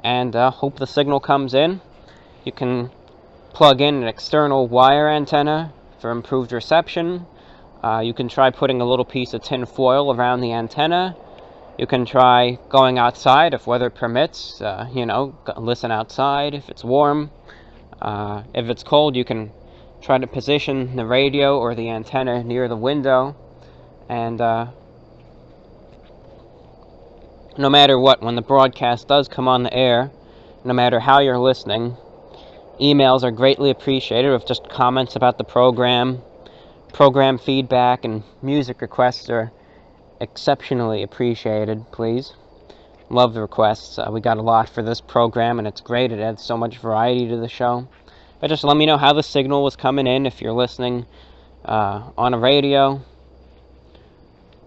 and hope the signal comes in. You can plug in an external wire antenna for improved reception. You can try putting a little piece of tin foil around the antenna. You can try going outside if weather permits, listen outside if it's warm. If it's cold, you can try to position the radio or the antenna near the window. And no matter what, when the broadcast does come on the air, no matter how you're listening, emails are greatly appreciated with just comments about the program feedback, and music requests are exceptionally appreciated, please. Love the requests. We got a lot for this program, and it's great. It adds so much variety to the show. But just let me know how the signal was coming in if you're listening on a radio,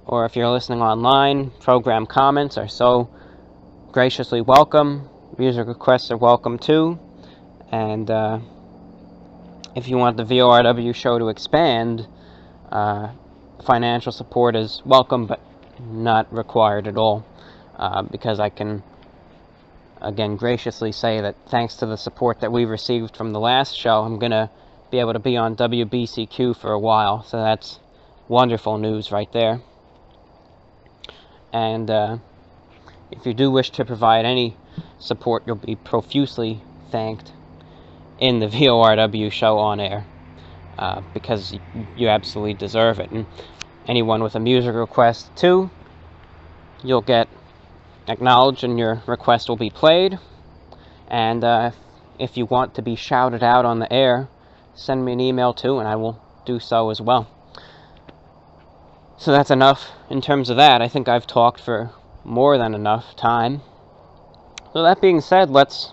or if you're listening online. Program comments are so graciously welcome. Music requests are welcome too. And if you want the VORW show to expand, financial support is welcome, but not required at all, because I can, again, graciously say that thanks to the support that we received from the last show, I'm going to be able to be on WBCQ for a while, so that's wonderful news right there. And if you do wish to provide any support, you'll be profusely thanked in the VORW show on air, because you absolutely deserve it. And anyone with a music request too, you'll get acknowledged and your request will be played. And if you want to be shouted out on the air, send me an email too and I will do so as well. So that's enough in terms of that. I think I've talked for more than enough time. So that being said, let's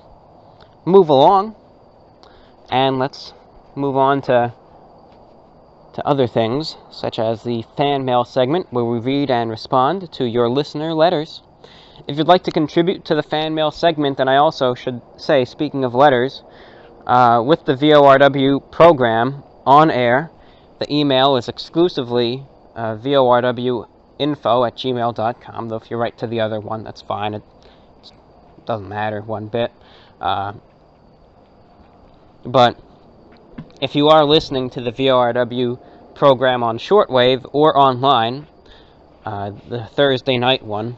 move along, and let's move on to other things, such as the fan mail segment, where we read and respond to your listener letters. If you'd like to contribute to the fan mail segment, and I also should say, speaking of letters, with the VORW program on air, the email is exclusively vorwinfo@gmail.com, though if you write to the other one, that's fine. It doesn't matter one bit. But if you are listening to the VORW program on Shortwave or online, the Thursday night one,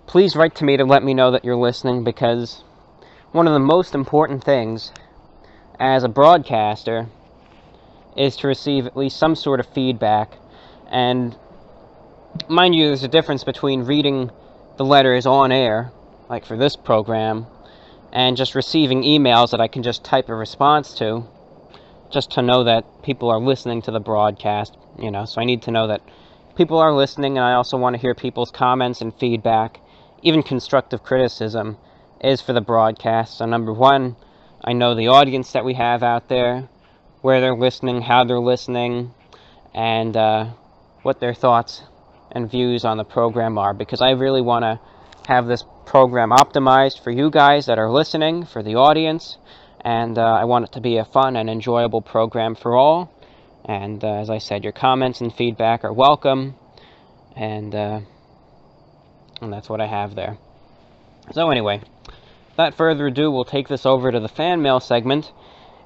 please write to me to let me know that you're listening, because one of the most important things as a broadcaster is to receive at least some sort of feedback. And mind you, there's a difference between reading the letters on air, like for this program, and just receiving emails that I can just type a response to, just to know that people are listening to the broadcast, So I need to know that people are listening, and I also want to hear people's comments and feedback. Even constructive criticism is for the broadcast. So number one, I know the audience that we have out there, where they're listening, how they're listening, and what their thoughts and views on the program are, because I really want to have this program optimized for you guys that are listening, for the audience, and I want it to be a fun and enjoyable program for all. And as I said, your comments and feedback are welcome, and that's what I have there. So anyway, without further ado, we'll take this over to the fan mail segment.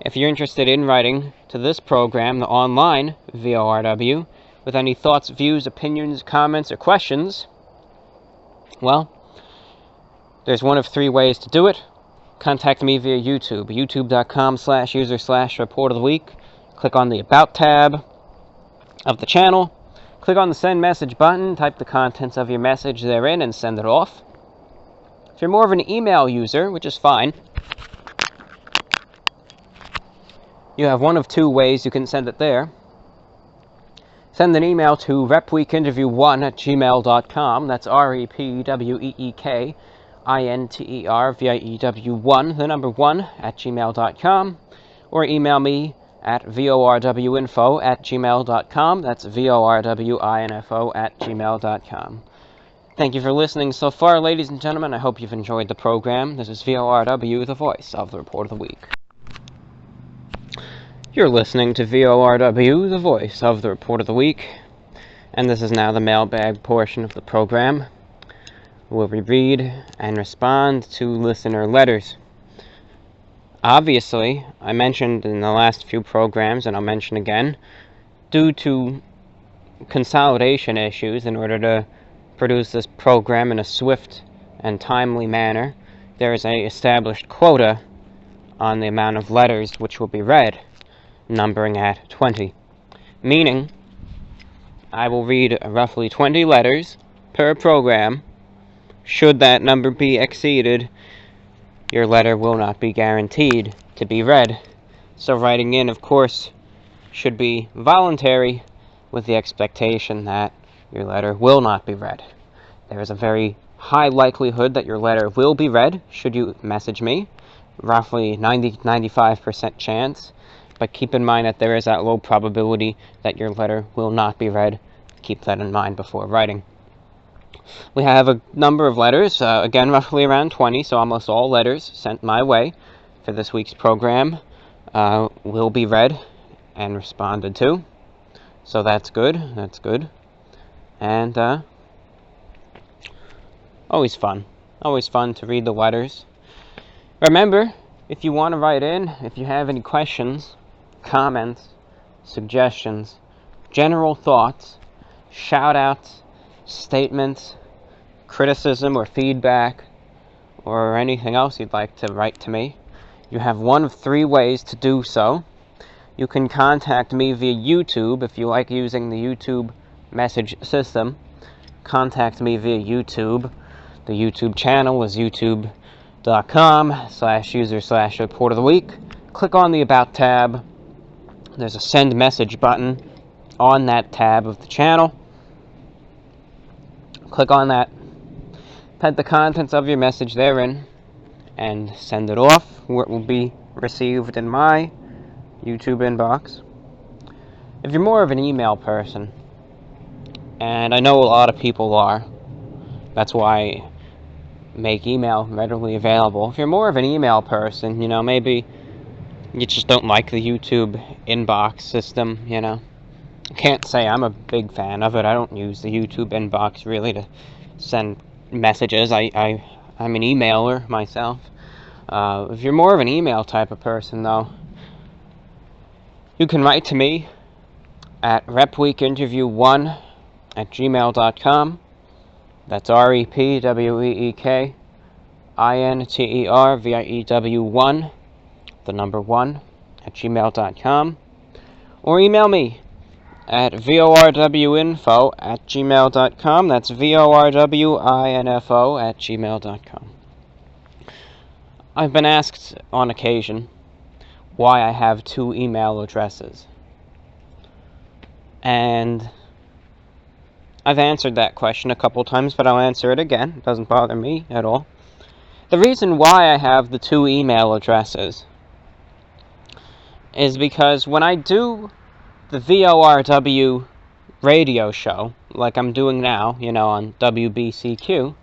If you're interested in writing to this program, the online VORW, with any thoughts, views, opinions, comments, or questions, well, there's one of three ways to do it. Contact me via YouTube, youtube.com/user/reportoftheweek. Click on the About tab of the channel. Click on the Send Message button, type the contents of your message therein, and send it off. If you're more of an email user, which is fine, you have one of two ways you can send it there. Send an email to repweekinterview1@gmail.com. That's repweekinterview1, the number 1, @gmail.com. Or email me at vorwinfo@gmail.com. That's vorwinfo@gmail.com. Thank you for listening so far, ladies and gentlemen. I hope you've enjoyed the program. This is VORW, the voice of the Report of the Week. You're listening to VORW, the voice of the Report of the Week, and this is now the mailbag portion of the program, where we read and respond to listener letters. Obviously, I mentioned in the last few programs, and I'll mention again, due to consolidation issues, in order to produce this program in a swift and timely manner, there is an established quota on the amount of letters which will be read, numbering at 20. Meaning, I will read roughly 20 letters per program. Should that number be exceeded, your letter will not be guaranteed to be read. So writing in, of course, should be voluntary, with the expectation that your letter will not be read. There is a very high likelihood that your letter will be read should you message me, roughly 90-95% chance, but keep in mind that there is that low probability that your letter will not be read. Keep that in mind before writing. We have a number of letters, again roughly around 20, so almost all letters sent my way for this week's program will be read and responded to. So that's good, and always fun to read the letters. Remember, if you want to write in, if you have any questions, comments, suggestions, general thoughts, shout-outs, statements, criticism or feedback, or anything else you'd like to write to me, you have one of three ways to do so. You can contact me via YouTube if you like using the YouTube message system. Contact me via YouTube. The YouTube channel is youtube.com/user/reportoftheweek. Click on the About tab. There's a Send Message button on that tab of the channel. Click on that. Type the contents of your message therein and send it off, where it will be received in my YouTube inbox. If you're more of an email person, and I know a lot of people are, That's why I make email readily available. If you're more of an email person, you know, maybe you just don't like the YouTube inbox system, you know. I can't say I'm a big fan of it. I don't use the YouTube inbox really to send messages. I'm an emailer myself. If you're more of an email type of person, though, you can write to me at repweekinterview1@gmail.com. That's repweekinterview1, the number 1, @gmail.com. Or email me at vorwinfo@gmail.com. That's vorwinfo@gmail.com. I've been asked on occasion why I have 2 email addresses. And I've answered that question a couple times, but I'll answer it again. It doesn't bother me at all. The reason why I have the 2 email addresses is because when I do the VORW radio show, like I'm doing now, you know, on WBCQ,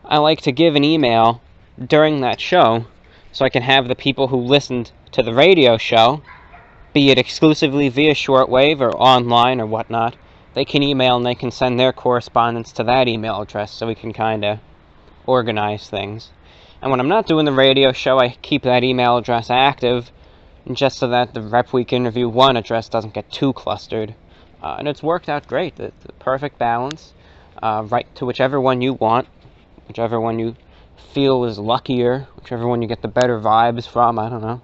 I like to give an email during that show so I can have the people who listened to the radio show, be it exclusively via shortwave or online or whatnot, they can email and they can send their correspondence to that email address so we can kind of organize things. And when I'm not doing the radio show, I keep that email address active just so that the Rep Week Interview 1 address doesn't get too clustered. And it's worked out great. The perfect balance. Write to whichever one you want, whichever one you feel is luckier, whichever one you get the better vibes from, I don't know.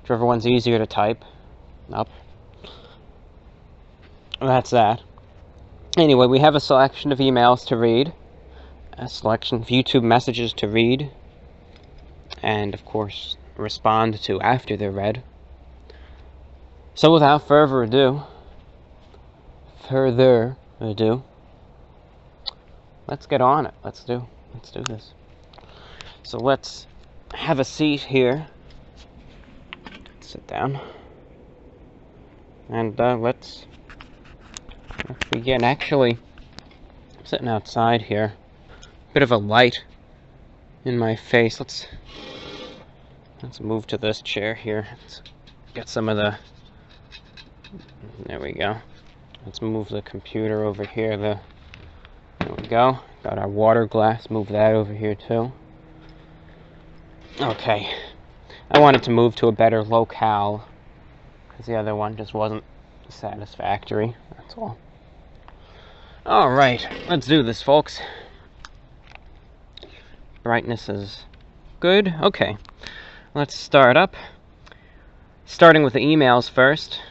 Whichever one's easier to type up. That's that. Anyway, we have a selection of emails to read, a selection of YouTube messages to read, and of course respond to after they're read. So without further ado, let's get on it. Let's do this. So let's have a seat here. Sit down. And let's begin. Actually, I'm sitting outside here. Bit of a light in my face. Let's move to this chair here. Let's get some of the... There we go. Let's move the computer over here. There we go. Got our water glass. Move that over here too. Okay. I wanted to move to a better locale because the other one just wasn't satisfactory. That's all. Alright. Let's do this, folks. Brightness is good. Okay. Let's start up. Starting with the emails first.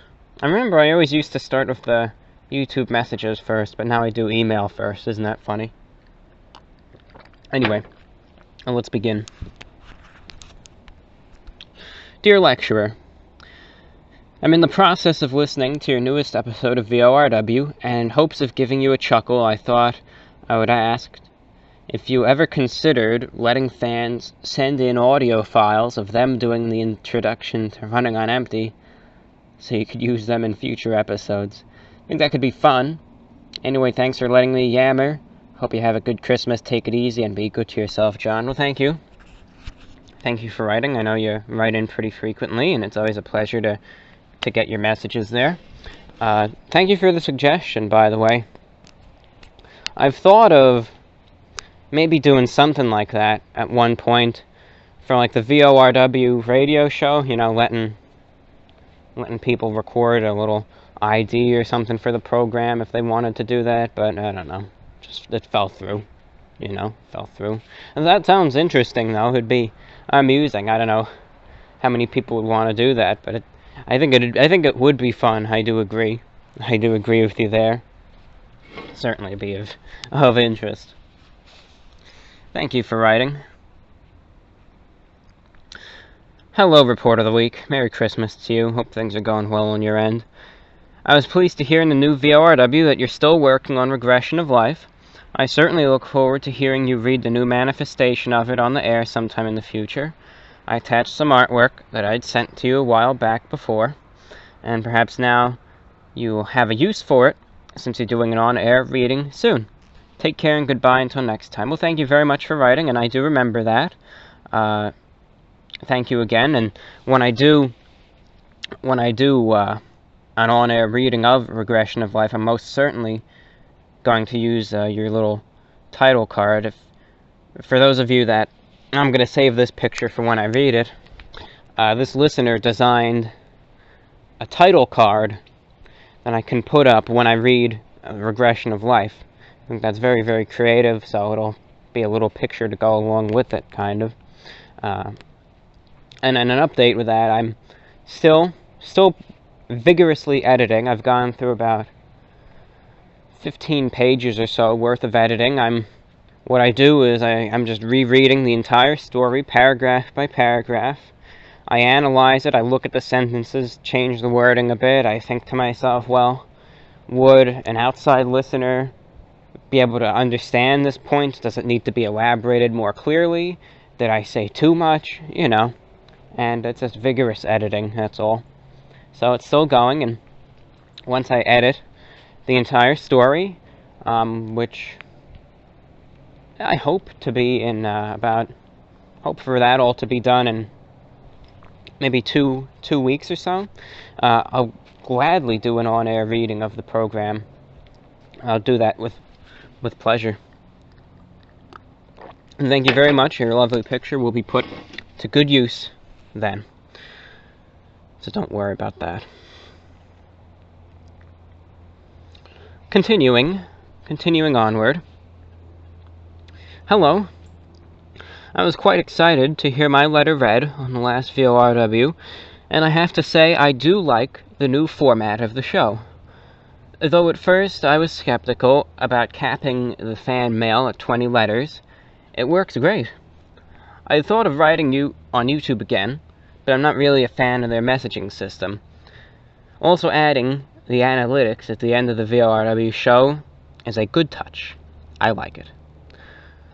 I remember I always used to start with the YouTube messages first, but now I do email first. Isn't that funny? Anyway, let's begin. Dear Lecturer, I'm in the process of listening to your newest episode of VORW, and in hopes of giving you a chuckle, I thought I would ask if you ever considered letting fans send in audio files of them doing the introduction to Running on Empty, so you could use them in future episodes. I think that could be fun. Anyway, thanks for letting me yammer. Hope you have a good Christmas, take it easy, and be good to yourself, John. Well, thank you. Thank you for writing. I know you write in pretty frequently, and it's always a pleasure to get your messages there. Thank you for the suggestion, by the way. I've thought of maybe doing something like that at one point for like the VORW radio show, you know, letting people record a little ID or something for the program if they wanted to do that, but I don't know. Just it fell through. You know, fell through. And that sounds interesting, though. It'd be amusing. I don't know how many people would want to do that, but I think it would be fun. I do agree. I do agree with you there. Certainly be of interest. Thank you for writing. Hello, Report of the Week. Merry Christmas to you. Hope things are going well on your end. I was pleased to hear in the new VORW that you're still working on regression of life. I certainly look forward to hearing you read the new manifestation of it on the air sometime in the future. I attached some artwork that I'd sent to you a while back before, and perhaps now you'll have a use for it, since you're doing an on-air reading soon. Take care and goodbye until next time. Well, thank you very much for writing, and I do remember that. Thank you again, and when I do an on-air reading of Regression of Life, I'm most certainly going to use your little title card. For those of you that, I'm going to save this picture for when I read it. This listener designed a title card that I can put up when I read Regression of Life. I think that's very, very creative, so it'll be a little picture to go along with it, kind of. And an update with that, I'm still vigorously editing. I've gone through about 15 pages or so worth of editing. What I do is I'm just rereading the entire story, paragraph by paragraph. I analyze it, I look at the sentences, change the wording a bit. I think to myself, well, would an outside listener be able to understand this point? Does it need to be elaborated more clearly? Did I say too much? You know. And it's just vigorous editing, that's all. So it's still going, and once I edit the entire story, which I hope to be in hope for that all to be done in maybe two weeks or so, I'll gladly do an on-air reading of the program. I'll do that with pleasure. And thank you very much. Your lovely picture will be put to good use then. So don't worry about that. Continuing onward. Hello. I was quite excited to hear my letter read on the last VORW, and I have to say I do like the new format of the show. Though at first I was skeptical about capping the fan mail at 20 letters, it works great. I had thought of writing you on YouTube again, but I'm not really a fan of their messaging system. Also adding the analytics at the end of the VORW show is a good touch. I like it.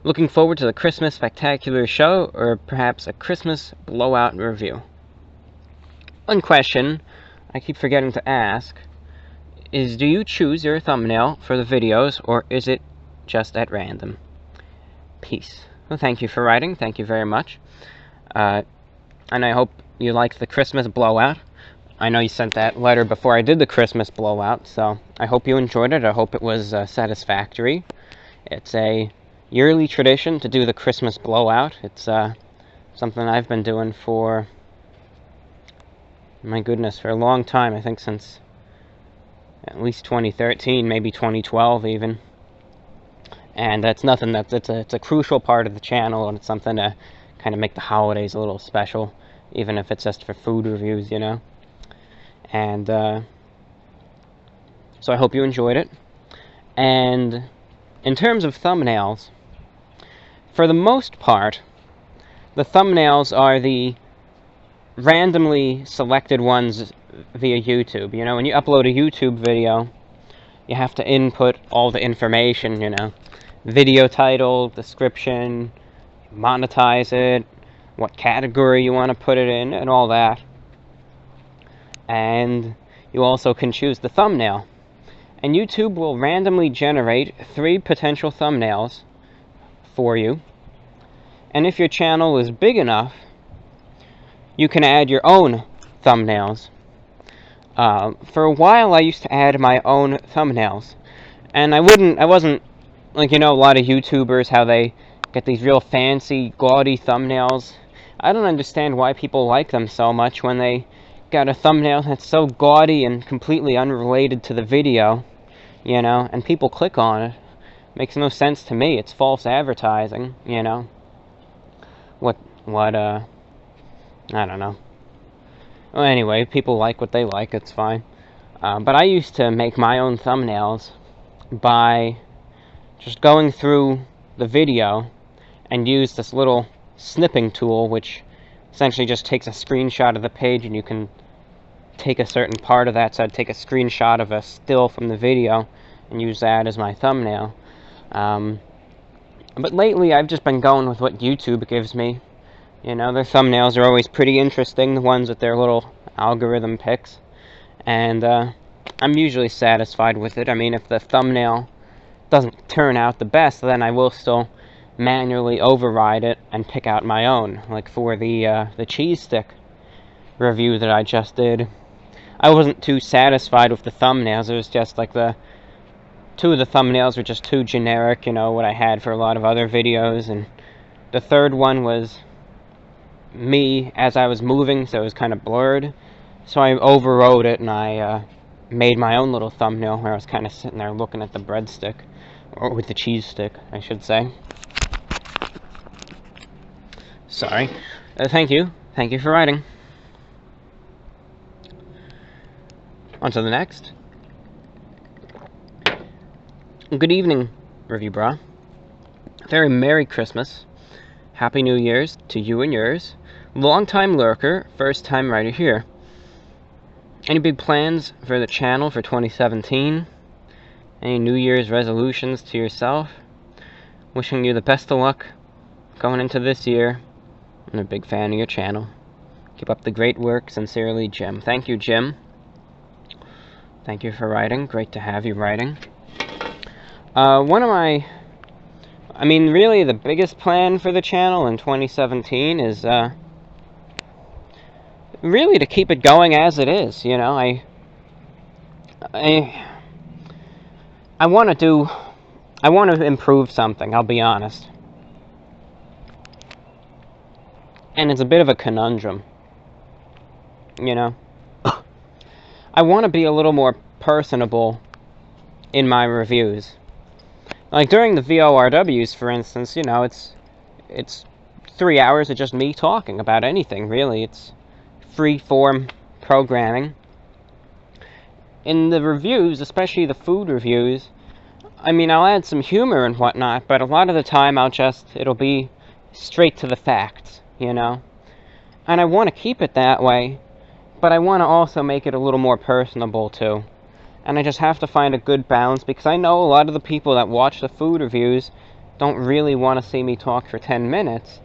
Looking forward to the Christmas Spectacular show, or perhaps a Christmas Blowout review. One question I keep forgetting to ask is, do you choose your thumbnail for the videos, or is it just at random? Peace. Well, thank you for writing. Thank you very much. And I hope you liked the Christmas Blowout. I know you sent that letter before I did the Christmas Blowout, so I hope you enjoyed it. I hope it was satisfactory. It's a yearly tradition to do the Christmas Blowout. It's something I've been doing for, my goodness, for a long time. I think since at least 2013, maybe 2012 even. And that's nothing it's a crucial part of the channel, and it's something to kind of make the holidays a little special, even if it's just for food reviews, you know. And so I hope you enjoyed it. And in terms of thumbnails, for the most part, the thumbnails are the randomly selected ones via YouTube. You know, when you upload a YouTube video, you have to input all the information, you know. Video title, description, monetize it, what category you want to put it in, and all that. And you also can choose the thumbnail. And YouTube will randomly generate 3 potential thumbnails for you. And if your channel is big enough, you can add your own thumbnails. For a while, I used to add my own thumbnails. And I wasn't, like, you know, a lot of YouTubers, how they get these real fancy, gaudy thumbnails. I don't understand why people like them so much when they got a thumbnail that's so gaudy and completely unrelated to the video, you know, and people click on it. Makes no sense to me. It's false advertising, you know. I don't know. Well, anyway, people like what they like, it's fine. But I used to make my own thumbnails by just going through the video and use this little snipping tool, which essentially just takes a screenshot of the page, and you can take a certain part of that. So I'd take a screenshot of a still from the video and use that as my thumbnail. But lately I've just been going with what YouTube gives me. You know, their thumbnails are always pretty interesting, the ones with their little algorithm picks. And I'm usually satisfied with it. I mean, if the thumbnail doesn't turn out the best, then I will still manually override it and pick out my own. Like for the cheese stick review that I just did, I wasn't too satisfied with the thumbnails. It was just like two of the thumbnails were just too generic, you know, what I had for a lot of other videos, and the third one was me as I was moving, so it was kind of blurred. So I overrode it, and I made my own little thumbnail where I was kind of sitting there looking at the breadstick, or with the cheese stick, I should say. Sorry. Thank you. Thank you for writing. On to the next. Good evening, Review Bra. Very Merry Christmas. Happy New Year's to you and yours. Long-time lurker, first-time writer here. Any big plans for the channel for 2017? Any New Year's resolutions to yourself? Wishing you the best of luck going into this year. I'm a big fan of your channel. Keep up the great work. Sincerely, Jim. Thank you, Jim. Thank you for writing. Great to have you writing. Really the biggest plan for the channel in 2017 is, really to keep it going as it is, you know. I want to improve something, I'll be honest. And it's a bit of a conundrum, you know. I want to be a little more personable in my reviews. Like during the VORWs, for instance, you know, it's 3 hours of just me talking about anything, really. It's free-form programming. In the reviews, especially the food reviews, I mean, I'll add some humor and whatnot, but a lot of the time it'll be straight to the facts, you know? And I want to keep it that way, but I want to also make it a little more personable, too. And I just have to find a good balance, because I know a lot of the people that watch the food reviews don't really want to see me talk for 10 minutes.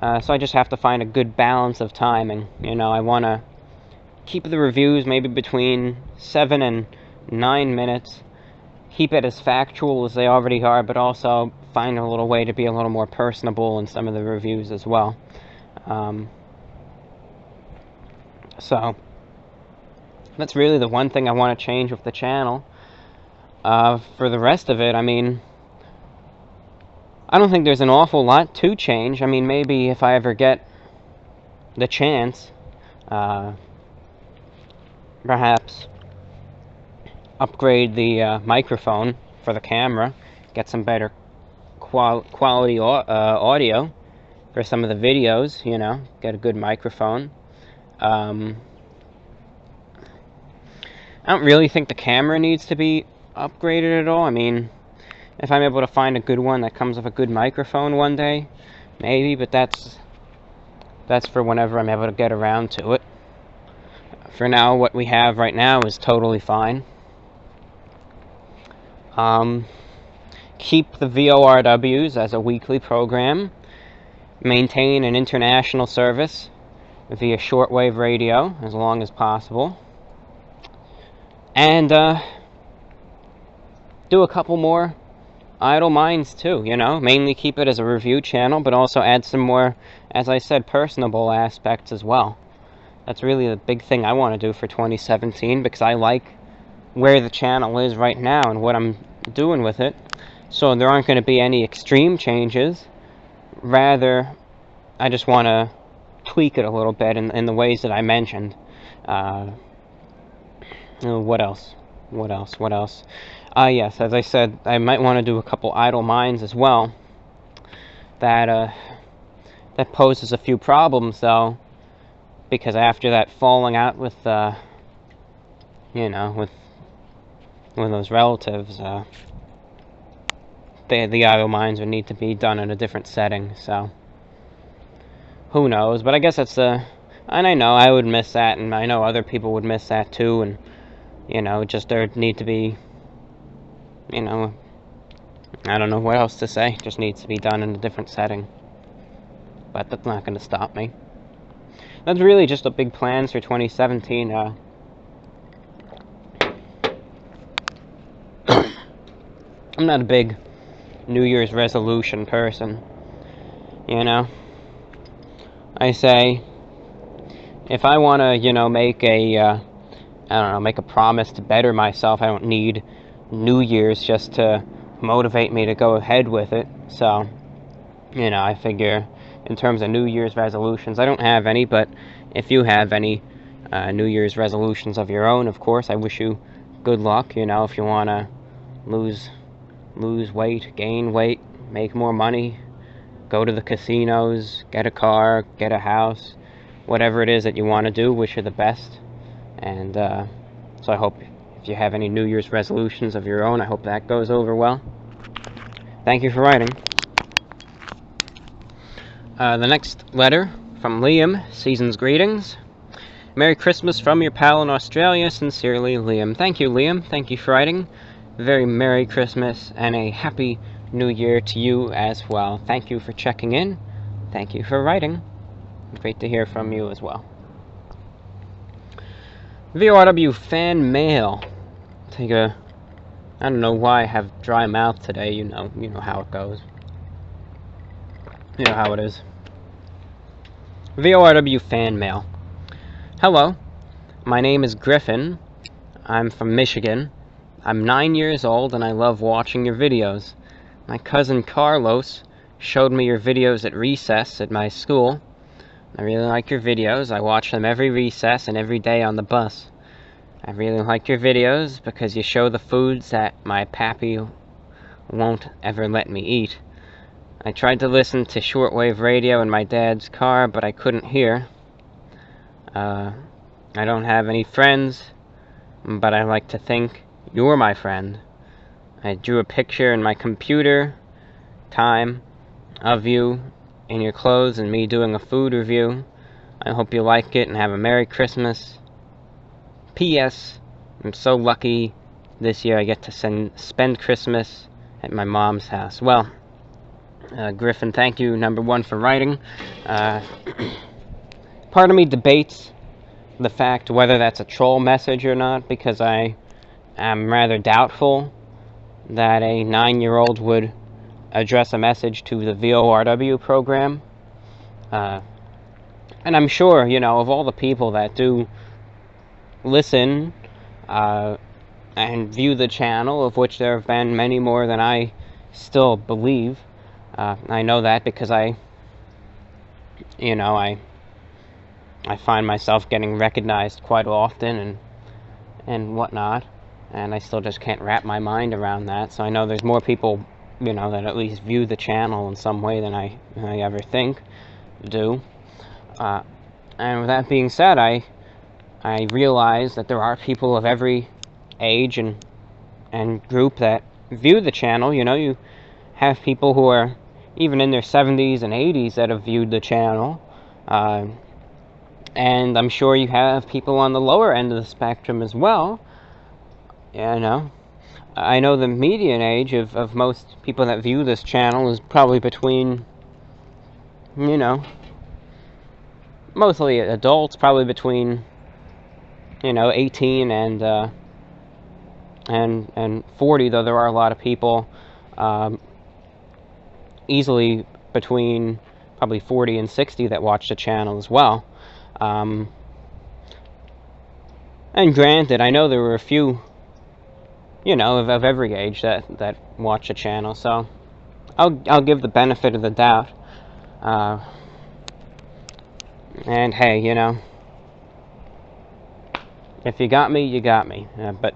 So I just have to find a good balance of timing. You know, I want to keep the reviews maybe between 7 and 9 minutes. Keep it as factual as they already are, but also find a little way to be a little more personable in some of the reviews as well. So that's really the one thing I want to change with the channel. For the rest of it, I mean, I don't think there's an awful lot to change. I mean, maybe if I ever get the chance, perhaps upgrade the microphone for the camera, get some better quality audio for some of the videos, you know, get a good microphone. I don't really think the camera needs to be upgraded at all. I mean, if I'm able to find a good one that comes with a good microphone one day, maybe, but that's for whenever I'm able to get around to it. For now, what we have right now is totally fine. Keep the VORWs as a weekly program. Maintain an international service via shortwave radio as long as possible. And do a couple more idle minds too, you know. Mainly keep it as a review channel, but also add some more, as I said, personable aspects as well. That's really the big thing I want to do for 2017, because I like where the channel is right now and what I'm doing with it. So there aren't going to be any extreme changes. Rather, I just want to tweak it a little bit in the ways that I mentioned. What else? Yes, as I said, I might want to do a couple idle minds as well. That poses a few problems, though, because after that falling out with, you know, with those relatives, the idle minds would need to be done in a different setting, so who knows. But I guess that's and I know I would miss that, and I know other people would miss that too, and, you know, just there need to be, you know, I don't know what else to say. It just needs to be done in a different setting. But that's not going to stop me. That's really just the big plans for 2017. I'm not a big New Year's resolution person, you know. I say, if I want to, make make a promise to better myself, I don't need New Year's just to motivate me to go ahead with it. So, I figure in terms of New Year's resolutions, I don't have any, but if you have any New Year's resolutions of your own, of course, I wish you good luck. If you want to lose weight, gain weight, make more money, go to the casinos, get a car, get a house, whatever it is that you want to do, wish you the best. And so I hope if you have any New Year's resolutions of your own, I hope that goes over well. Thank you for writing. The next letter from Liam, Season's Greetings. Merry Christmas from your pal in Australia. Sincerely, Liam. Thank you, Liam. Thank you for writing. Very Merry Christmas and a Happy New Year to you as well. Thank you for checking in. Thank you for writing. Great to hear from you as well. VORW fan mail. I don't know why I have dry mouth today. You know how it goes. You know how it is. VORW fan mail. Hello, my name is Griffin. I'm from Michigan. I'm 9 years old and I love watching your videos. My cousin Carlos showed me your videos at recess at my school. I really like your videos. I watch them every recess and every day on the bus. I really like your videos because you show the foods that my pappy won't ever let me eat. I tried to listen to shortwave radio in my dad's car, but I couldn't hear. I don't have any friends, but I like to think you're my friend. I drew a picture in my computer time of you in your clothes and me doing a food review. I hope you like it and have a Merry Christmas. P.S. I'm so lucky this year I get to spend Christmas at my mom's house. Well, Griffin, thank you, number one, for writing. Part of me debates the fact whether that's a troll message or not, because I am rather doubtful that a 9-year-old would address a message to the VORW program. And I'm sure, of all the people that do listen and view the channel, of which there have been many more than I still believe. I know that because I find myself getting recognized quite often and whatnot, and I still just can't wrap my mind around that. So I know there's more people, that at least view the channel in some way than I ever think do. And with that being said, I realize that there are people of every age and group that view the channel. You have people who are even in their 70s and 80s that have viewed the channel. And I'm sure you have people on the lower end of the spectrum as well. I know the median age of most people that view this channel is probably between, mostly adults, probably between, 18 and 40, though there are a lot of people easily between probably 40 and 60 that watch the channel as well. And granted, I know there were a few, of every age that watch the channel, so I'll give the benefit of the doubt. And hey, if you got me, you got me. But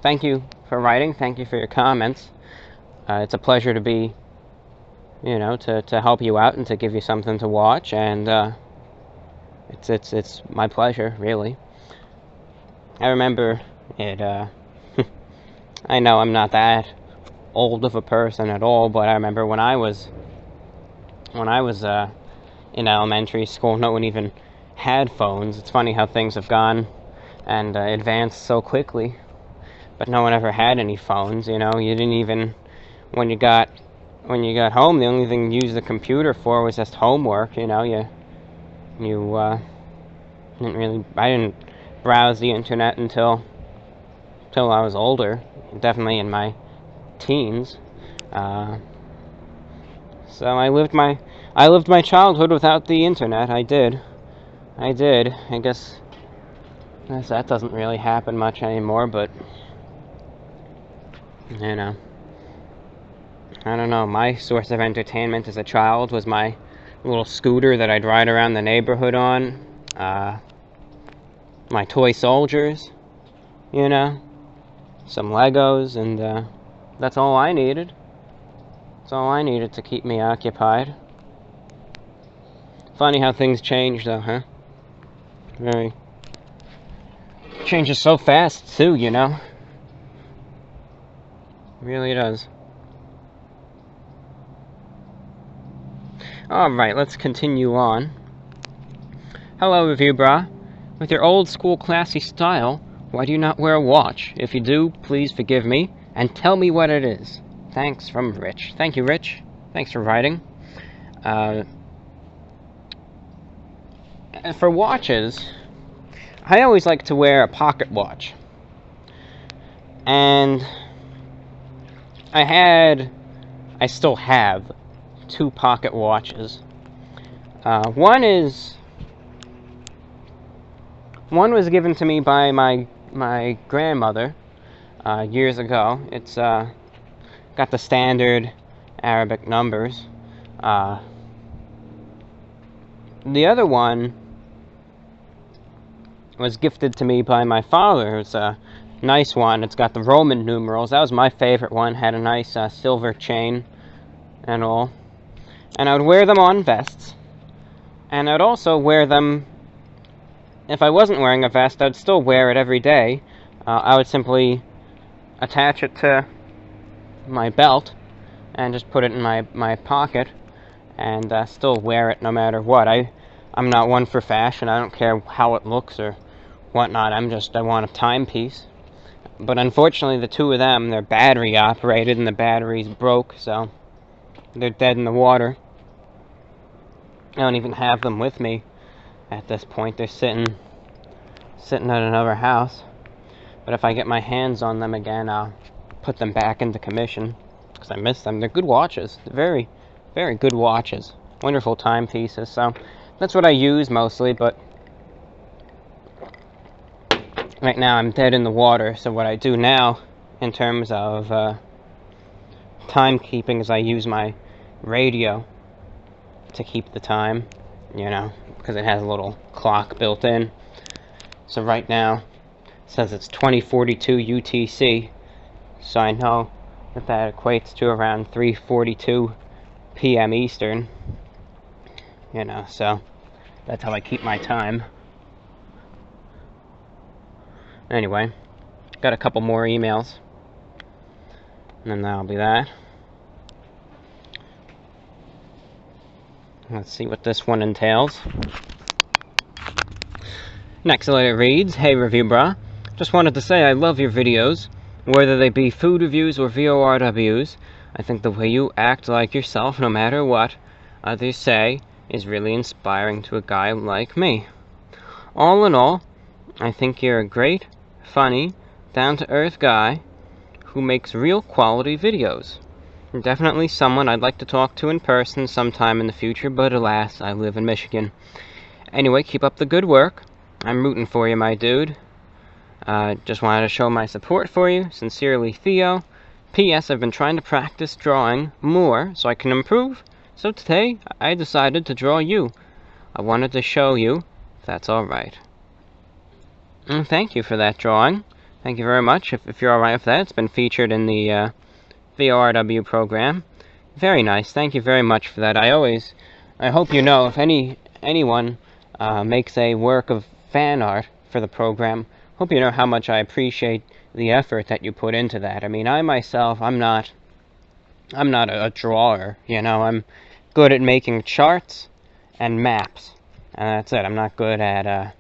thank you for writing. Thank you for your comments. It's a pleasure to be, to help you out and to give you something to watch, and it's my pleasure, really. I remember it. I know I'm not that old of a person at all, but I remember when I was in elementary school, no one even had phones. It's funny how things have gone and advanced so quickly, but no one ever had any phones. You didn't even, when you got home, the only thing you used the computer for was just homework. I didn't browse the internet until I was older, definitely in my teens. So I lived my childhood without the internet. I did. I guess that doesn't really happen much anymore, but you know, I don't know. My source of entertainment as a child was my little scooter that I'd ride around the neighborhood on. My toy soldiers, you know, some Legos, and that's all I needed. That's all I needed to keep me occupied. Funny how things change, though, huh? Very. Changes so fast, too, you know? It really does. Alright, let's continue on. Hello, Review Bra. With your old school classy style, why do you not wear a watch? If you do, please forgive me, and tell me what it is. Thanks, from Rich. Thank you, Rich. Thanks for writing. For watches, I always like to wear a pocket watch. And I still have 2 pocket watches. One was given to me by my grandmother years ago. It's got the standard Arabic numbers. The other one was gifted to me by my father. It's a nice one. It's got the Roman numerals. That was my favorite one. Had a nice silver chain and all. And I would wear them on vests. And I'd also wear them, if I wasn't wearing a vest, I'd still wear it every day. I would simply attach it to my belt and just put it in my pocket and still wear it no matter what. I'm not one for fashion. I don't care how it looks or whatnot. I want a timepiece. But unfortunately, the 2 of them, they're battery operated and the batteries broke, so they're dead in the water. I don't even have them with me at this point. They're sitting at another house. But if I get my hands on them again, I'll put them back into commission because I miss them. They're good watches. They're very, very good watches. Wonderful timepieces. So that's what I use mostly, but right now I'm dead in the water. So what I do now in terms of timekeeping is I use my radio to keep the time, you know, because it has a little clock built in. So right now it says it's 2042 UTC, so I know that equates to around 3:42 p.m. Eastern, you know, so that's how I keep my time. Anyway, got a couple more emails, and then that'll be that. Let's see what this one entails. Next letter reads, Hey Review Bra, just wanted to say I love your videos, whether they be food reviews or VORWs. I think the way you act like yourself, no matter what others say, is really inspiring to a guy like me. All in all, I think you're a great, funny, down-to-earth guy who makes real quality videos. You're definitely someone I'd like to talk to in person sometime in the future, but alas, I live in Michigan. Anyway, keep up the good work. I'm rooting for you, my dude. Just wanted to show my support for you. Sincerely, Theo. P.S. I've been trying to practice drawing more so I can improve. So today, I decided to draw you. I wanted to show you if that's alright. Thank you for that drawing. Thank you very much. If you're alright with that, it's been featured in the VORW program. Very nice. Thank you very much for that. I hope you know, if anyone makes a work of fan art for the program, hope you know how much I appreciate the effort that you put into that. I mean, I myself, I'm not a drawer, you know. I'm good at making charts and maps, and that's it. I'm not good at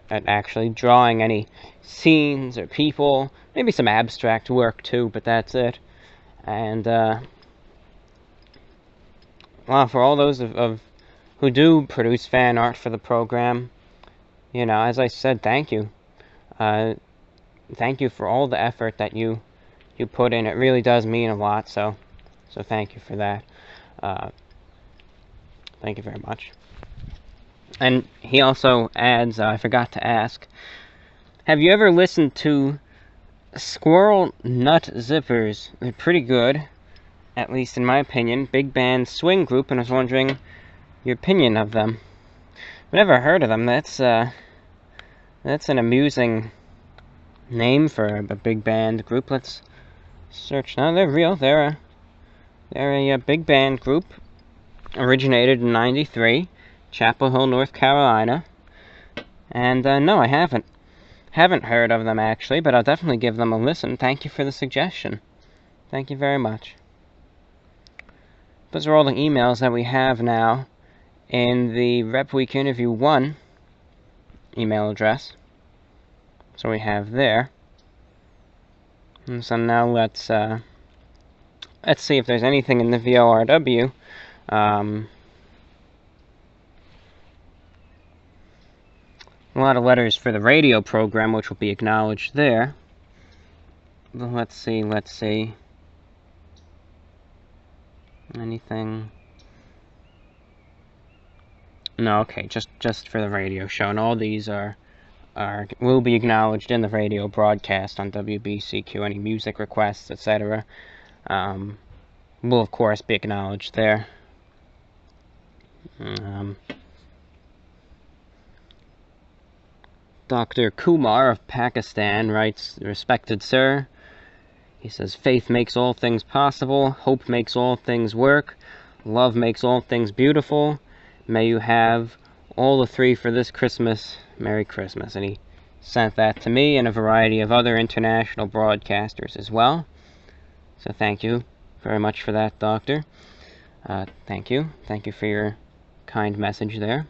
actually drawing any scenes or people. Maybe some abstract work too, but that's it. And well, for all those of who do produce fan art for the program, you know, as I said, thank you. Thank you for all the effort that you you put in. It really does mean a lot, so thank you for that. Thank you very much. And he also adds, I forgot to ask, have you ever listened to Squirrel Nut Zippers? They're pretty good, at least in my opinion. Big band swing group, and I was wondering your opinion of them. I've never heard of them. That's an amusing name for a big band group. Let's search. No, they're real. They're a big band group. Originated in '93, Chapel Hill, North Carolina. And no, I haven't heard of them actually, but I'll definitely give them a listen. Thank you for the suggestion. Thank you very much. Those are all the emails that we have now in the Rep Week Interview 1 email address. So we have there. And so now let's see if there's anything in the VORW. A lot of letters for the radio program, which will be acknowledged there. But let's see. Anything? No, okay, just for the radio show, and all these will be acknowledged in the radio broadcast on WBCQ. Any music requests, etc., will of course be acknowledged there. Dr. Kumar of Pakistan writes, "Respected sir," he says, "faith makes all things possible, hope makes all things work, love makes all things beautiful. May you have all the three for this Christmas. Merry Christmas." And he sent that to me and a variety of other international broadcasters as well. So thank you very much for that, Doctor. Thank you. Thank you for your kind message there.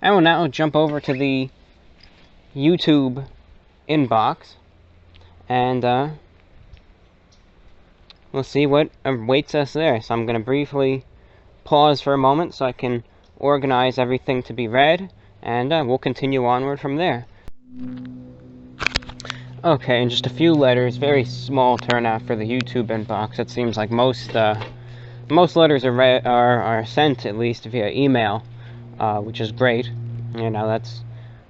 I will now jump over to the YouTube inbox, and we'll see what awaits us there. So I'm going to briefly pause for a moment so I can organize everything to be read, and we'll continue onward from there. Okay, and just a few letters, very small turnout for the YouTube inbox. It seems like most letters are sent at least via email, which is great. You know, that's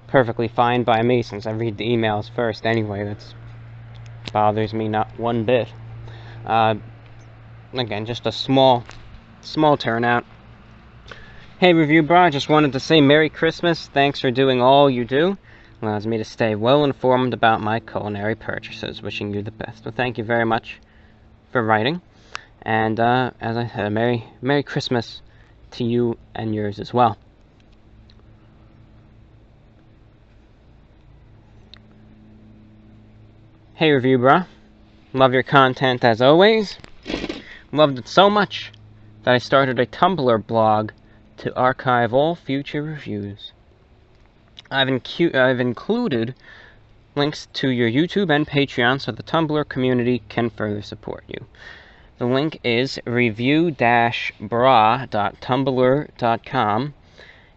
perfectly fine by me since I read the emails first anyway. That bothers me not one bit. Again, just a small turnout. Hey, Review Bra, I just wanted to say Merry Christmas. Thanks for doing all you do. Allows me to stay well informed about my culinary purchases. Wishing you the best. Well, thank you very much for writing. And as I said, Merry Christmas to you and yours as well. Hey, Review Bra. Love your content as always. Loved it so much that I started a Tumblr blog to archive all future reviews. I've included links to your YouTube and Patreon so the Tumblr community can further support you. The link is review-bra.tumblr.com.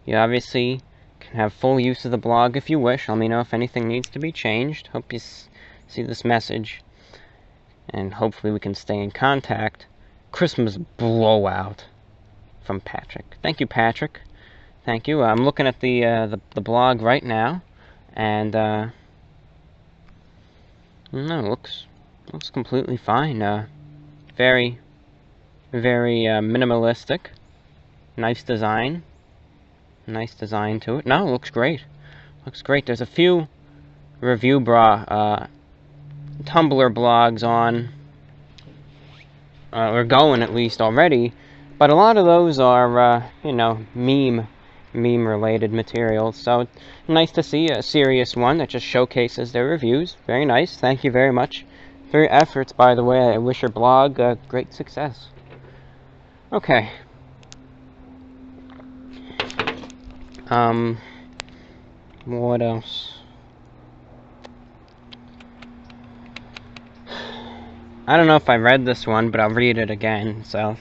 You obviously can have full use of the blog if you wish. Let me know if anything needs to be changed. Hope you see this message, and hopefully we can stay in contact. Christmas blowout from Patrick. Thank you, Patrick. Thank you. I'm looking at the blog right now, and no, looks completely fine. Very minimalistic. Nice design to it. No, it looks great. There's a few Review Bra Tumblr blogs on, or going at least already, but a lot of those are meme related materials, so nice to see a serious one that just showcases their reviews. Very nice. Thank you very much for your efforts, by the way. I wish your blog great success. Okay. What else? I don't know if I read this one, but I'll read it again. So,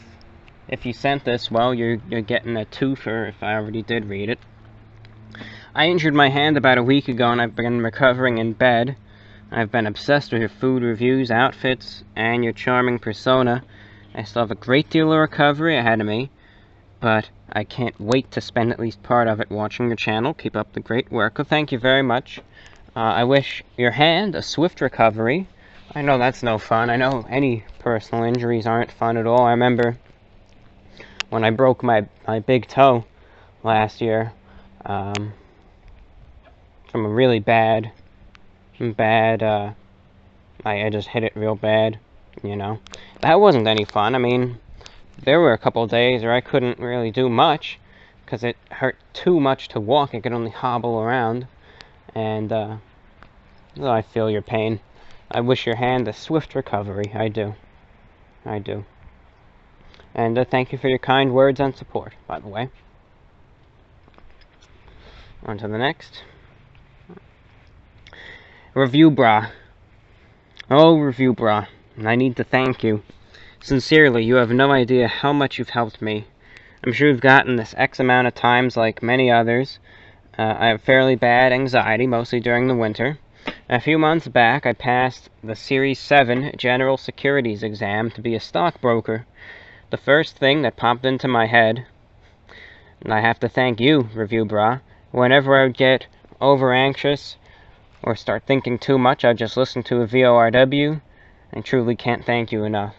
if you sent this, well, you're getting a twofer if I already did read it. I injured my hand about a week ago, and I've been recovering in bed. I've been obsessed with your food reviews, outfits, and your charming persona. I still have a great deal of recovery ahead of me, but I can't wait to spend at least part of it watching your channel. Keep up the great work. Well, thank you very much. I wish your hand a swift recovery. I know that's no fun. I know any personal injuries aren't fun at all. I remember when I broke my big toe last year, from a really bad, I just hit it real bad, you know. That wasn't any fun. I mean, there were a couple days where I couldn't really do much, because it hurt too much to walk. I could only hobble around, and, well, I feel your pain. I wish your hand a swift recovery. I do. I do. And thank you for your kind words and support, by the way. On to the next. Review Bra. Oh, Review Bra. I need to thank you. Sincerely, you have no idea how much you've helped me. I'm sure you've gotten this X amount of times like many others. I have fairly bad anxiety, mostly during the winter. A few months back, I passed the Series 7 General Securities exam to be a stockbroker. The first thing that popped into my head, and I have to thank you, Review Bra, whenever I would get over-anxious or start thinking too much, I'd just listen to a VORW, and truly can't thank you enough.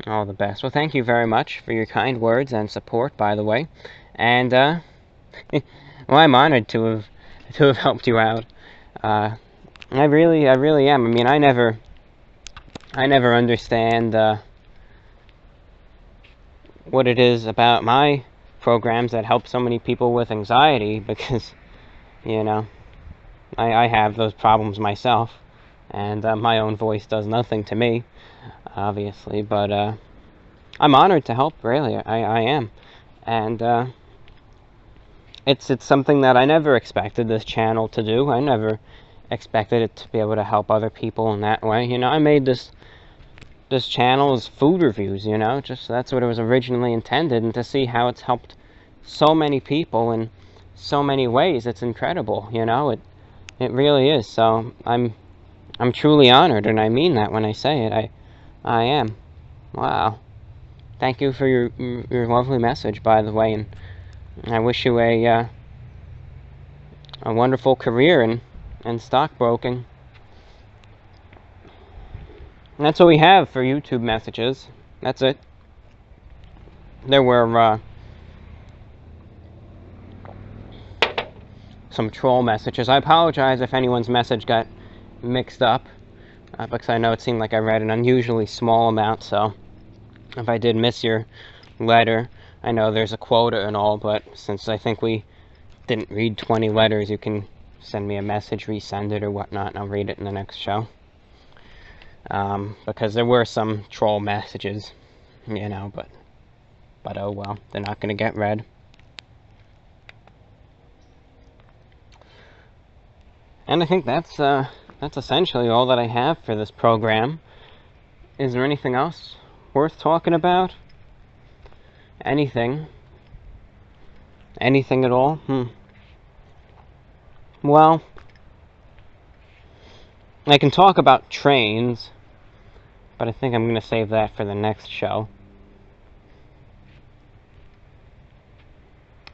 All the best. Well, thank you very much for your kind words and support, by the way. And, well, I'm honored to have helped you out. I really am. I mean, I never understand what it is about my programs that help so many people with anxiety, because, you know, I have those problems myself, and my own voice does nothing to me, obviously, but I'm honored to help, really. I am. And it's something that I never expected this channel to do. I never expected it to be able to help other people in that way. You know, I made this channel as food reviews, you know, just that's what it was originally intended, and to see how it's helped so many people in so many ways, it's incredible, you know, it really is. So I'm truly honored, and I mean that when I say it. I am. Wow. Thank you for your lovely message, by the way, and I wish you a wonderful career in stockbroking. And that's what we have for YouTube messages. That's it. There were some troll messages. I apologize if anyone's message got mixed up, because I know it seemed like I read an unusually small amount, so if I did miss your letter, I know there's a quota and all, but since I think we didn't read 20 letters, you can send me a message, resend it or whatnot, and I'll read it in the next show. Because there were some troll messages, you know, but oh well, they're not going to get read. And I think that's essentially all that I have for this program. Is there anything else worth talking about? Anything? Anything at all? Well, I can talk about trains, but I think I'm going to save that for the next show.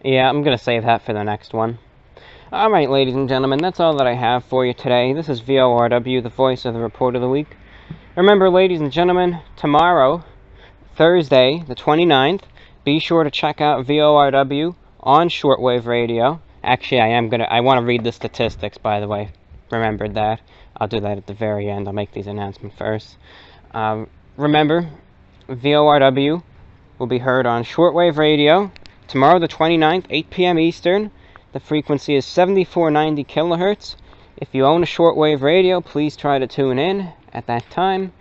Yeah, I'm going to save that for the next one. Alright, ladies and gentlemen, that's all that I have for you today. This is VORW, the voice of the Report of the Week. Remember, ladies and gentlemen, tomorrow, Thursday, the 29th, be sure to check out VORW on Shortwave Radio. Actually, I want to read the statistics, by the way. Remembered that. I'll do that at the very end. I'll make these announcements first. Remember, VORW will be heard on Shortwave Radio tomorrow, the 29th, 8 p.m. Eastern. The frequency is 7490 kilohertz. If you own a shortwave radio, please try to tune in at that time.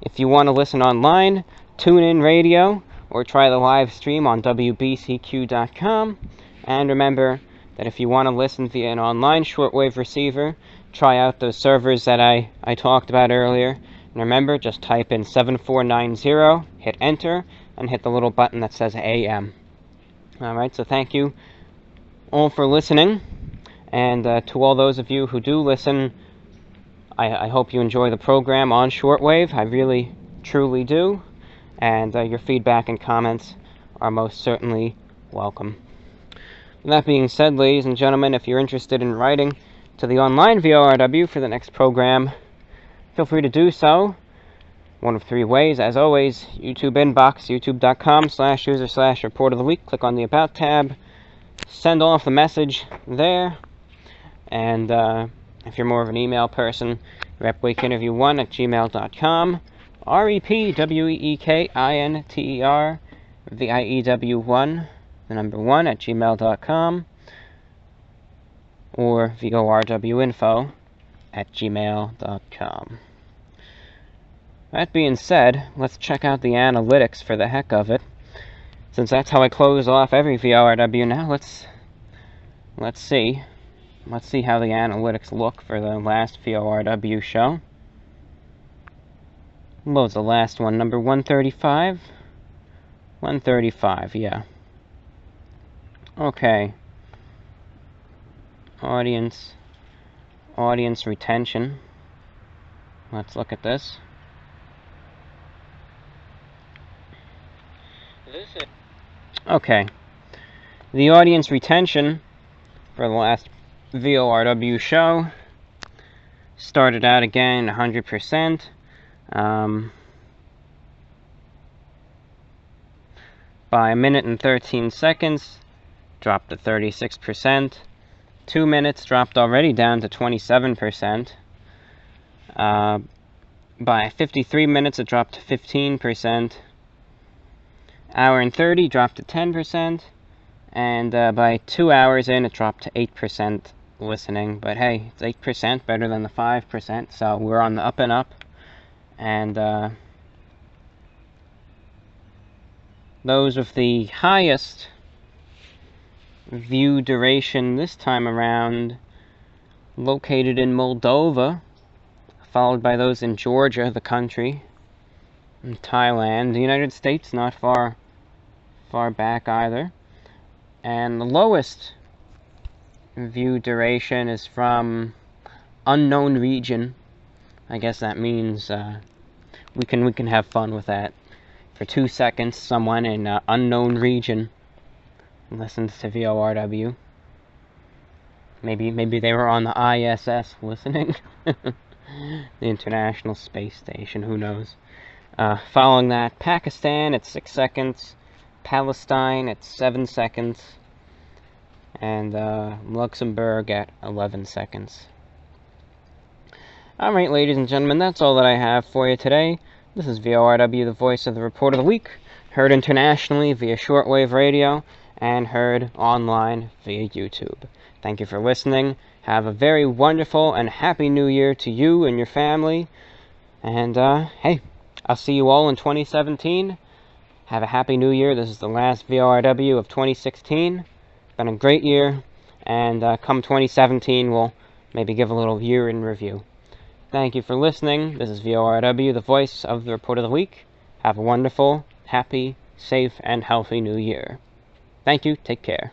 If you want to listen online, tune in radio or try the live stream on WBCQ.com. And remember that if you want to listen via an online shortwave receiver, try out those servers that I talked about earlier. And remember, just type in 7490, hit enter, and hit the little button that says AM. Alright, so thank you all for listening, and to all those of you who do listen I hope you enjoy the program on Shortwave. I really, truly do. And your feedback and comments are most certainly welcome. With that being said, ladies and gentlemen, if you're interested in writing to the online VORW for the next program, feel free to do so. One of three ways, as always: YouTube inbox, youtube.com/user/report of the week. Click on the About tab, send off the message there, and if you're more of an email person, repweekinterview1@gmail.com, repweekinterview1, the number 1 @gmail.com, or vorwinfo@gmail.com. That being said, let's check out the analytics for the heck of it. Since that's how I close off every VORW now, let's see. Let's see how the analytics look for the last VORW show. What was the last one? Number 135? 135, yeah. Okay. Audience retention. Let's look at this. Okay. The audience retention for the last VORW show started out again 100%. By a minute and 13 seconds, dropped to 36%. 2 minutes dropped already down to 27%. By 53 minutes, it dropped to 15%. Hour and 30 dropped to 10%. And by 2 hours in, it dropped to 8% listening. But hey, it's 8% better than the 5%, so we're on the up and up. And those with the highest view duration this time around, located in Moldova, followed by those in Georgia, the country, and Thailand. The United States, not far back either. And the lowest view duration is from unknown region. I guess that means we can have fun with that. For 2 seconds, someone in unknown region listens to VORW. Maybe they were on the ISS listening. The International Space Station, who knows. Following that, Pakistan at 6 seconds, Palestine at 7 seconds, and Luxembourg at 11 seconds. Alright, ladies and gentlemen, that's all that I have for you today. This is VORW, the voice of the Report of the Week, heard internationally via shortwave radio, and heard online via YouTube. Thank you for listening. Have a very wonderful and happy new year to you and your family. And, hey, I'll see you all in 2017. Have a happy new year. This is the last VORW of 2016. Been a great year. And come 2017, we'll maybe give a little year in review. Thank you for listening. This is VORW, the voice of the Report of the Week. Have a wonderful, happy, safe, and healthy new year. Thank you. Take care.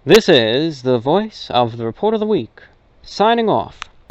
This is the voice of the Report of the Week, signing off.